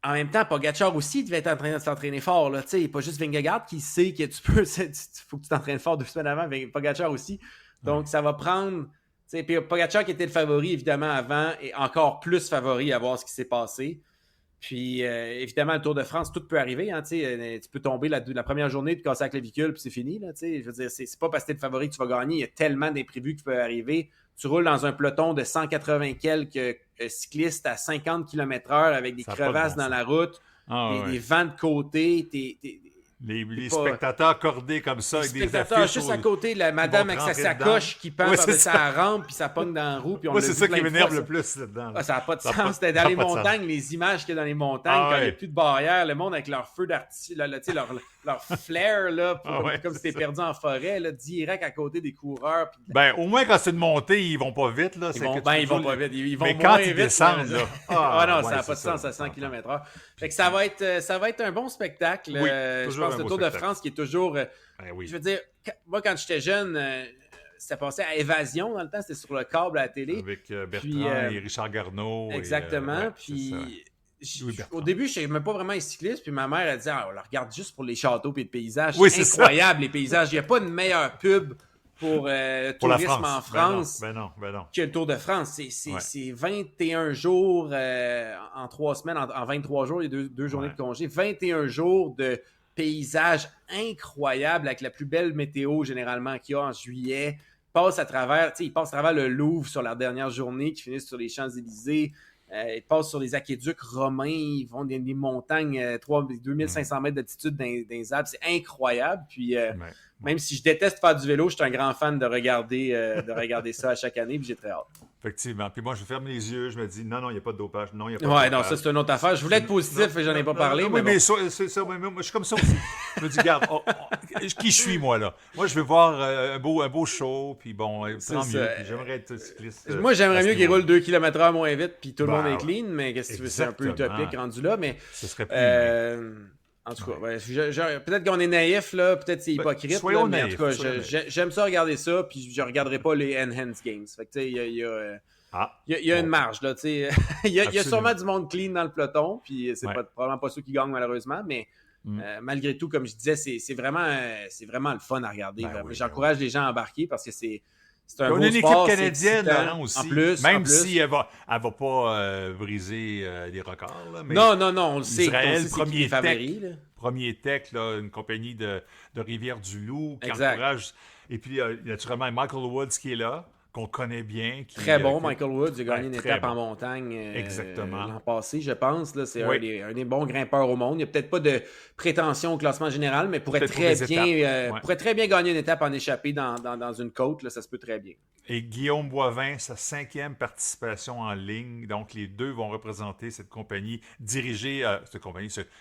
C: en même temps, Pogačar aussi, il devait être en train de s'entraîner fort. Là. Il n'y a pas juste Vingegaard qui sait que tu peux... Il faut que tu t'entraînes fort 2 semaines avant. Pogačar aussi. Donc, ça va prendre... Puis Pogačar qui était le favori, évidemment, avant, et encore plus favori à voir ce qui s'est passé. Puis, évidemment, le Tour de France, tout peut arriver. Hein, tu peux tomber la première journée, te casser la clavicule, puis c'est fini. Là, je veux dire, c'est pas parce que t'es le favori que tu vas gagner. Il y a tellement d'imprévus qui peuvent arriver. Tu roules dans un peloton de 180 quelques cyclistes à 50 km/h avec des crevasses dans la route, des vents de côté.
B: Les
C: pas-
B: spectateurs cordés comme ça,
C: Les
B: avec des
C: spectateurs
B: affiches.
C: juste à côté, la madame
B: vont
C: avec sa
B: rentrer
C: sacoche qui pend
B: Ouais,
C: par-dessus
B: c'est
C: la rampe, puis ça pogne dans la roue. Puis on
B: Moi,
C: l'a
B: c'est
C: vu
B: ça qui
C: plein de
B: m'énerve
C: fois,
B: le plus là-dedans.
C: ça n'a pas de
B: Ça a
C: sens.
B: pas-
C: C'était
B: ça
C: dans
B: a
C: les
B: pas de sens.
C: montagnes, les images qu'il y a dans les montagnes,
B: Ah
C: quand il n'y a
B: ouais.
C: plus de barrière, le monde avec leur feu d'artifice, leur flair, là,
B: Ah ouais,
C: comme si
B: c'est
C: t'es perdu en forêt, là, direct à côté des coureurs. Puis
B: Ben, au moins, quand c'est une montée, ils vont pas vite. Là.
C: ils vont pas vite. Ils vont
B: Mais
C: moins
B: quand ils
C: vite,
B: descendent, là.
C: Ah non,
B: ouais,
C: ça n'a
B: c'est
C: pas de sens
B: ça.
C: à 100 km/h. Fait que ça va être un bon spectacle.
B: Oui,
C: Je
B: toujours
C: pense
B: un
C: le
B: beau
C: Tour de
B: spectacle.
C: France qui est toujours.
B: Ben oui.
C: Je veux dire, moi, quand j'étais jeune, ça passait à Évasion dans le temps, c'était sur le câble à la télé.
B: Avec Bertrand
C: Puis,
B: et Richard Garneau.
C: Exactement.
B: ouais,
C: Puis.
B: Louis Bertrand.
C: Au début, je ne savais pas vraiment les cyclistes, puis ma mère a dit on la regarde juste pour les châteaux et le paysage.
B: Oui,
C: C'est
B: c'est
C: incroyable, les paysages. Il n'y a pas une meilleure pub pour le
B: Pour la
C: tourisme
B: France.
C: en France
B: Ben non.
C: que le Tour de France.
B: Ouais.
C: C'est 21 jours en 3 semaines, en 23 jours, il y a deux journées
B: Ouais.
C: de congé. 21 jours de paysages incroyables avec la plus belle météo généralement qu'il y a en juillet. Ils passent à travers le Louvre sur la dernière journée, qui finissent sur les Champs-Élysées. Ils passent sur les aqueducs romains, ils vont dans des montagnes, 2500 mètres d'altitude dans les Alpes. C'est incroyable. Puis, même si je déteste faire du vélo, je suis un grand fan de regarder ça à chaque année, puis j'ai très hâte.
B: Effectivement. Puis moi, je ferme les yeux, je me dis, non, il n'y a pas de dopage. Non, il n'y a pas
C: Ouais,
B: de
C: non,
B: dopage.
C: ça, c'est une autre affaire. Je voulais être positif et j'en ai pas parlé.
B: Oui,
C: mais
B: mais
C: bon.
B: c'est ça. Moi, je suis comme ça aussi. Je me dis, regarde, qui je suis, moi, là? Moi, je veux voir un beau show, puis bon, tant
C: C'est
B: mieux.
C: ça.
B: Puis j'aimerais être cycliste.
C: Moi, j'aimerais
B: à ce
C: mieux qu'il
B: niveau-là.
C: roule 2 km/h moins vite, puis tout le
B: Ben,
C: monde est clean, mais qu'est-ce que tu veux, c'est un peu
B: exactement.
C: utopique rendu là. Mais
B: Ce serait plus.
C: en tout cas, ouais, peut-être qu'on est naïf, là, peut-être c'est hypocrite,
B: soyons
C: là, mais
B: naïfs,
C: en tout
B: soyons
C: cas, j'aime ça regarder ça, puis je regarderai pas les Enhanced Games. Fait que, tu sais, il y a une marge, là, tu sais. Il y a
B: Absolument.
C: sûrement du monde clean dans le peloton, puis c'est
B: Ouais.
C: probablement pas ceux qui gagnent, malheureusement, mais malgré tout, comme je disais, c'est vraiment le fun à regarder.
B: Ben oui,
C: J'encourage les gens à embarquer parce que c'est un
B: On
C: beau
B: a une équipe
C: sport, c'est
B: canadienne,
C: excitant.
B: Laurent, aussi.
C: En plus,
B: Même si elle va pas briser des records. Là, mais
C: non, on le sait.
B: Israël,
C: on sait c'est qui
B: premier
C: les favoris, là.
B: Premier Tech, là, une compagnie de Rivière-du-Loup qui
C: Exact.
B: encourage. Et puis, naturellement, Michael Woods qui est là, qu'on connaît bien.
C: Très bon, Michael Woods. Il a gagné une
B: très
C: étape
B: bon.
C: en montagne
B: Exactement.
C: l'an passé, je pense. Là, c'est
B: Oui.
C: un des bons grimpeurs au monde. Il n'y a peut-être pas de prétention au classement général, mais pourrait
B: Peut-être
C: très
B: pour des
C: bien,
B: étapes. Ouais.
C: pourrait très bien gagner une étape en échappée dans une côte. Là, ça se peut très bien.
B: Et Guillaume Boivin, sa 5e participation en ligne. Donc, les deux vont représenter cette compagnie dirigée,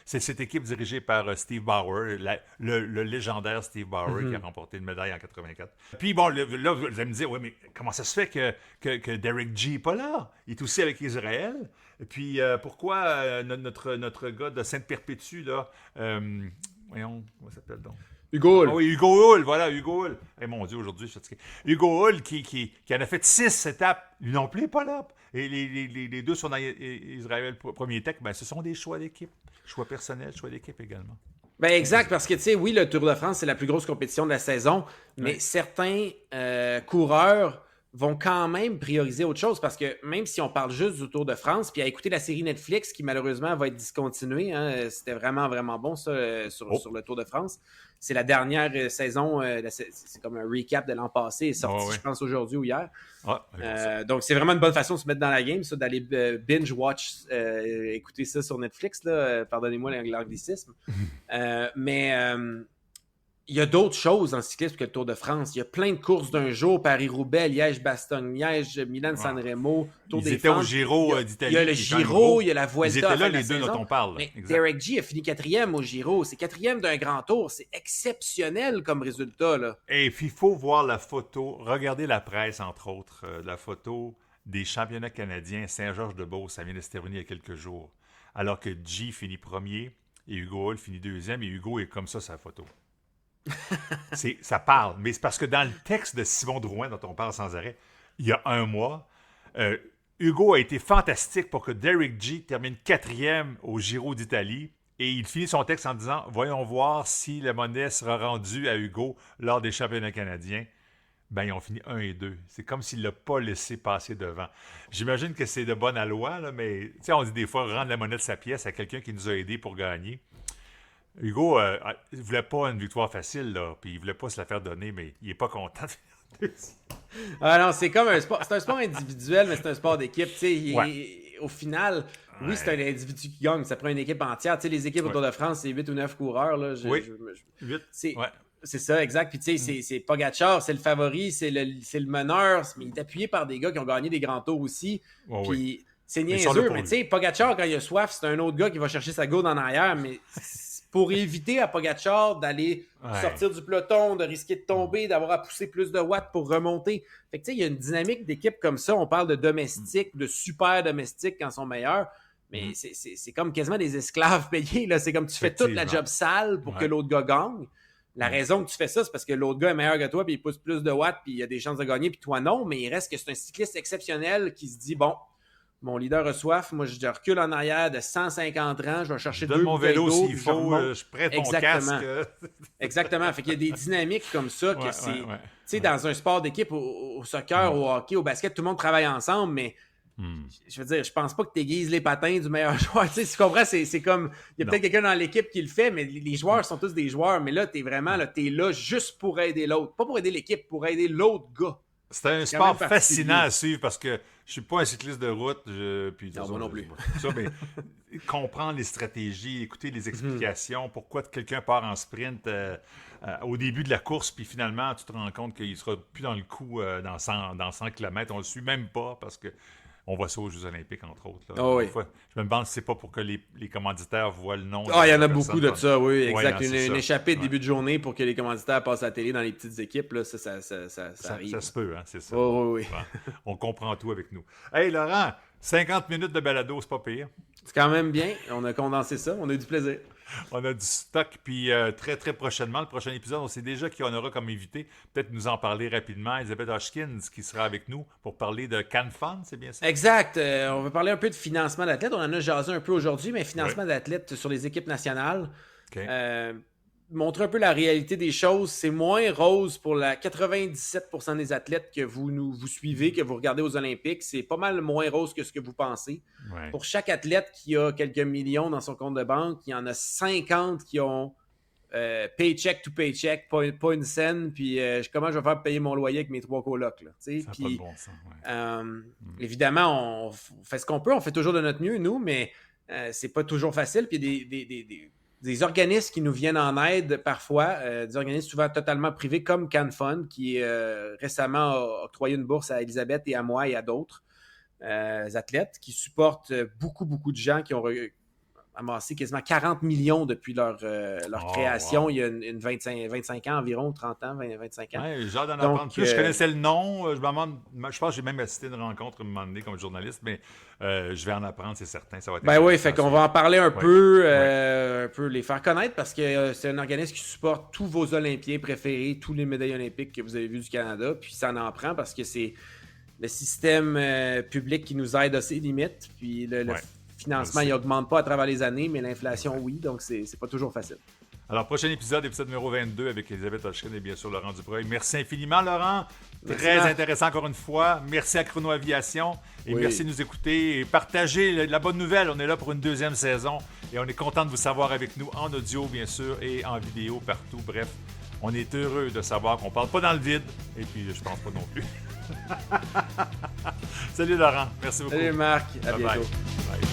B: c'est cette équipe dirigée par Steve Bauer, le légendaire Steve Bauer qui a remporté une médaille en 84. Puis bon, là, vous allez me dire, oui, mais comment ça se fait que Derek G n'est pas là? Il est aussi avec Israël. Et puis, pourquoi notre gars de Sainte-Perpétue, là, voyons, comment ça s'appelle donc?
C: Hugo Hull.
B: Ah oui, Hugo Hull, voilà, Hugo Hull. Eh mon Dieu, aujourd'hui, je suis fatigué. Hugo Hull, qui en a fait 6 étapes, lui non plus n'est pas là. Et les deux sont dans Israël Premier Tech, ben, ce sont des choix d'équipe. Choix personnels, choix d'équipe également.
C: Ben exact, parce que tu sais, oui, le Tour de France, c'est la plus grosse compétition de la saison, mais certains coureurs vont quand même prioriser autre chose, parce que même si on parle juste du Tour de France, puis à écouter la série Netflix, qui malheureusement va être discontinuée, hein, c'était vraiment, vraiment bon ça sur le Tour de France. C'est la dernière saison, c'est comme un recap de l'an passé, est sorti, je pense, aujourd'hui ou hier. Donc, c'est vraiment une bonne façon de se mettre dans la game, ça, d'aller binge-watch, écouter ça sur Netflix, là, pardonnez-moi l'anglicisme. Mais il y a d'autres choses en cyclisme que le Tour de France. Il y a plein de courses d'un jour, Paris-Roubaix, Liège-Bastogne-Liège, Milan-San Remo, Tour des
B: étaient
C: Flandres.
B: au Giro d'Italie.
C: Il y a le Giro, il y a la Vuelta.
B: Ils étaient
C: à la
B: là,
C: fin de
B: les
C: la
B: deux
C: saison.
B: dont on parle.
C: Mais
B: Exact.
C: Derek G a fini 4e au Giro. C'est 4e d'un grand tour. C'est exceptionnel comme résultat, là.
B: Et puis, il faut voir la photo, regarder la presse, entre autres, la photo des championnats canadiens Saint-Georges-de-Beauce, ça vient de se terminer il y a quelques jours. Alors que G finit premier et Hugo Hull finit 2e, et Hugo est comme ça, sa photo. Ça parle, mais c'est parce que dans le texte de Simon Drouin, dont on parle sans arrêt, il y a un mois, Hugo a été fantastique pour que Derek G termine 4e au Giro d'Italie, et il finit son texte en disant « Voyons voir si la monnaie sera rendue à Hugo lors des championnats canadiens. » Ben, ils ont fini 1 et 2. C'est comme s'il ne l'a pas laissé passer devant. J'imagine que c'est de bonne loi, là, mais on dit des fois rendre la monnaie de sa pièce à quelqu'un qui nous a aidés pour gagner. Hugo, il ne voulait pas une victoire facile, là, puis il ne voulait pas se la faire donner, mais il n'est pas content de faire
C: Ah non, c'est comme un sport. C'est un sport individuel, mais c'est un sport d'équipe. Au final, Oui, c'est un individu qui gagne, ça prend une équipe entière. Tu sais, les équipes au Tour de France, c'est 8 ou 9 coureurs. Là.
B: 8.
C: C'est ça, exact. Puis tu sais, c'est Pogačar, c'est le favori, c'est le meneur, mais il est appuyé par des gars qui ont gagné des grands tours aussi. Puis c'est niaiseux, mais tu sais, Pogačar, quand il a soif, c'est un autre gars qui va chercher sa gourde en arrière, mais pour éviter à Pogačar d'aller sortir du peloton, de risquer de tomber, d'avoir à pousser plus de watts pour remonter. Fait que tu sais, il y a une dynamique d'équipe comme ça. On parle de domestiques, de super domestiques quand ils sont meilleurs. Mais c'est comme quasiment des esclaves payés. Là. C'est comme tu fais toute la job sale pour que l'autre gars gagne. La raison que tu fais ça, c'est parce que l'autre gars est meilleur que toi, puis il pousse plus de watts, puis il a des chances de gagner, puis toi non. Mais il reste que c'est un cycliste exceptionnel qui se dit, bon, mon leader a soif, moi je recule en arrière de 150 rangs, je vais chercher deux
B: mon
C: bouteilles
B: vélo
C: d'eau,
B: s'il faut, je prête mon casque.
C: Exactement. Fait qu'il y a des dynamiques comme ça que c'est... Tu sais, dans un sport d'équipe, au soccer, au hockey, au basket, tout le monde travaille ensemble, mais je veux dire, je pense pas que tu aiguises les patins du meilleur joueur. Tu sais, tu comprends, c'est comme... Il y a peut-être quelqu'un dans l'équipe qui le fait, mais les joueurs sont tous des joueurs. Mais là, t'es vraiment là, t'es là juste pour aider l'autre. Pas pour aider l'équipe, pour aider l'autre gars.
B: C'est un sport fascinant à suivre parce que je suis pas un cycliste de route.
C: Non, moi non plus.
B: Mais comprendre les stratégies, écouter les explications, pourquoi quelqu'un part en sprint au début de la course, puis finalement, tu te rends compte qu'il sera plus dans le coup dans 100 km. On le suit même pas parce que on voit ça aux Jeux Olympiques, entre autres. Là. Fois, je me demande si c'est pas pour que les commanditaires voient le nom.
C: Il y en a beaucoup de ça, oui, exact. Une échappée de début de journée pour que les commanditaires passent à la télé dans les petites équipes, là, ça arrive.
B: Ça se peut, hein, c'est ça.
C: Oui.
B: Bon, on comprend tout avec nous. Hey, Laurent, 50 minutes de balado, c'est pas pire.
C: C'est quand même bien. On a condensé ça. On a eu du plaisir.
B: On a du stock, puis très, très prochainement, le prochain épisode, on sait déjà qui on aura comme invité. Peut-être nous en parler rapidement. Elisabeth Hoskins, qui sera avec nous pour parler de CanFun, c'est bien ça?
C: Exact. On va parler un peu de financement d'athlètes. On en a jasé un peu aujourd'hui, mais financement d'athlètes sur les équipes nationales.
B: Okay.
C: Montrer un peu la réalité des choses. C'est moins rose pour la 97% des athlètes que vous suivez, que vous regardez aux Olympiques. C'est pas mal moins rose que ce que vous pensez.
B: Ouais.
C: Pour chaque athlète qui a quelques millions dans son compte de banque, il y en a 50 qui ont paycheck to paycheck, pas une scène, puis comment je vais faire payer mon loyer avec mes 3 colocs. Là,
B: ça n'a pas de bon sens.
C: Évidemment, on fait ce qu'on peut, on fait toujours de notre mieux, nous, mais c'est pas toujours facile. Puis il y a des organismes qui nous viennent en aide parfois, des organismes souvent totalement privés comme CanFun, qui récemment a octroyé une bourse à Elisabeth et à moi et à d'autres athlètes qui supportent beaucoup, beaucoup de gens qui ont amassé quasiment 40 millions depuis leur création il y a une 25 ans environ, 30 ans, 25 ans.
B: Ouais, j'ai hâte d'en apprendre plus. Je connaissais le nom. Je pense que j'ai même assisté à une rencontre à un moment donné comme journaliste, mais je vais en apprendre, c'est certain. Ça va être
C: oui, fait qu'on va en parler un peu, les faire connaître parce que c'est un organisme qui supporte tous vos Olympiens préférés, tous les médailles olympiques que vous avez vues du Canada, puis ça en prend parce que c'est le système public qui nous aide à ses limites, puis le financement, il n'augmente pas à travers les années, mais l'inflation, oui, donc c'est pas toujours facile.
B: Alors, prochain épisode numéro 22 avec Elisabeth Hoskins et bien sûr Laurent Dubreuil. Merci infiniment, Laurent. Très intéressant encore une fois. Merci à Chrono Aviation et merci de nous écouter et partager la bonne nouvelle. On est là pour une 2e saison et on est content de vous savoir avec nous en audio, bien sûr, et en vidéo partout. Bref, on est heureux de savoir qu'on ne parle pas dans le vide et puis je pense pas non plus. Salut Laurent, merci beaucoup.
C: Salut Marc, à bientôt.
B: Bye.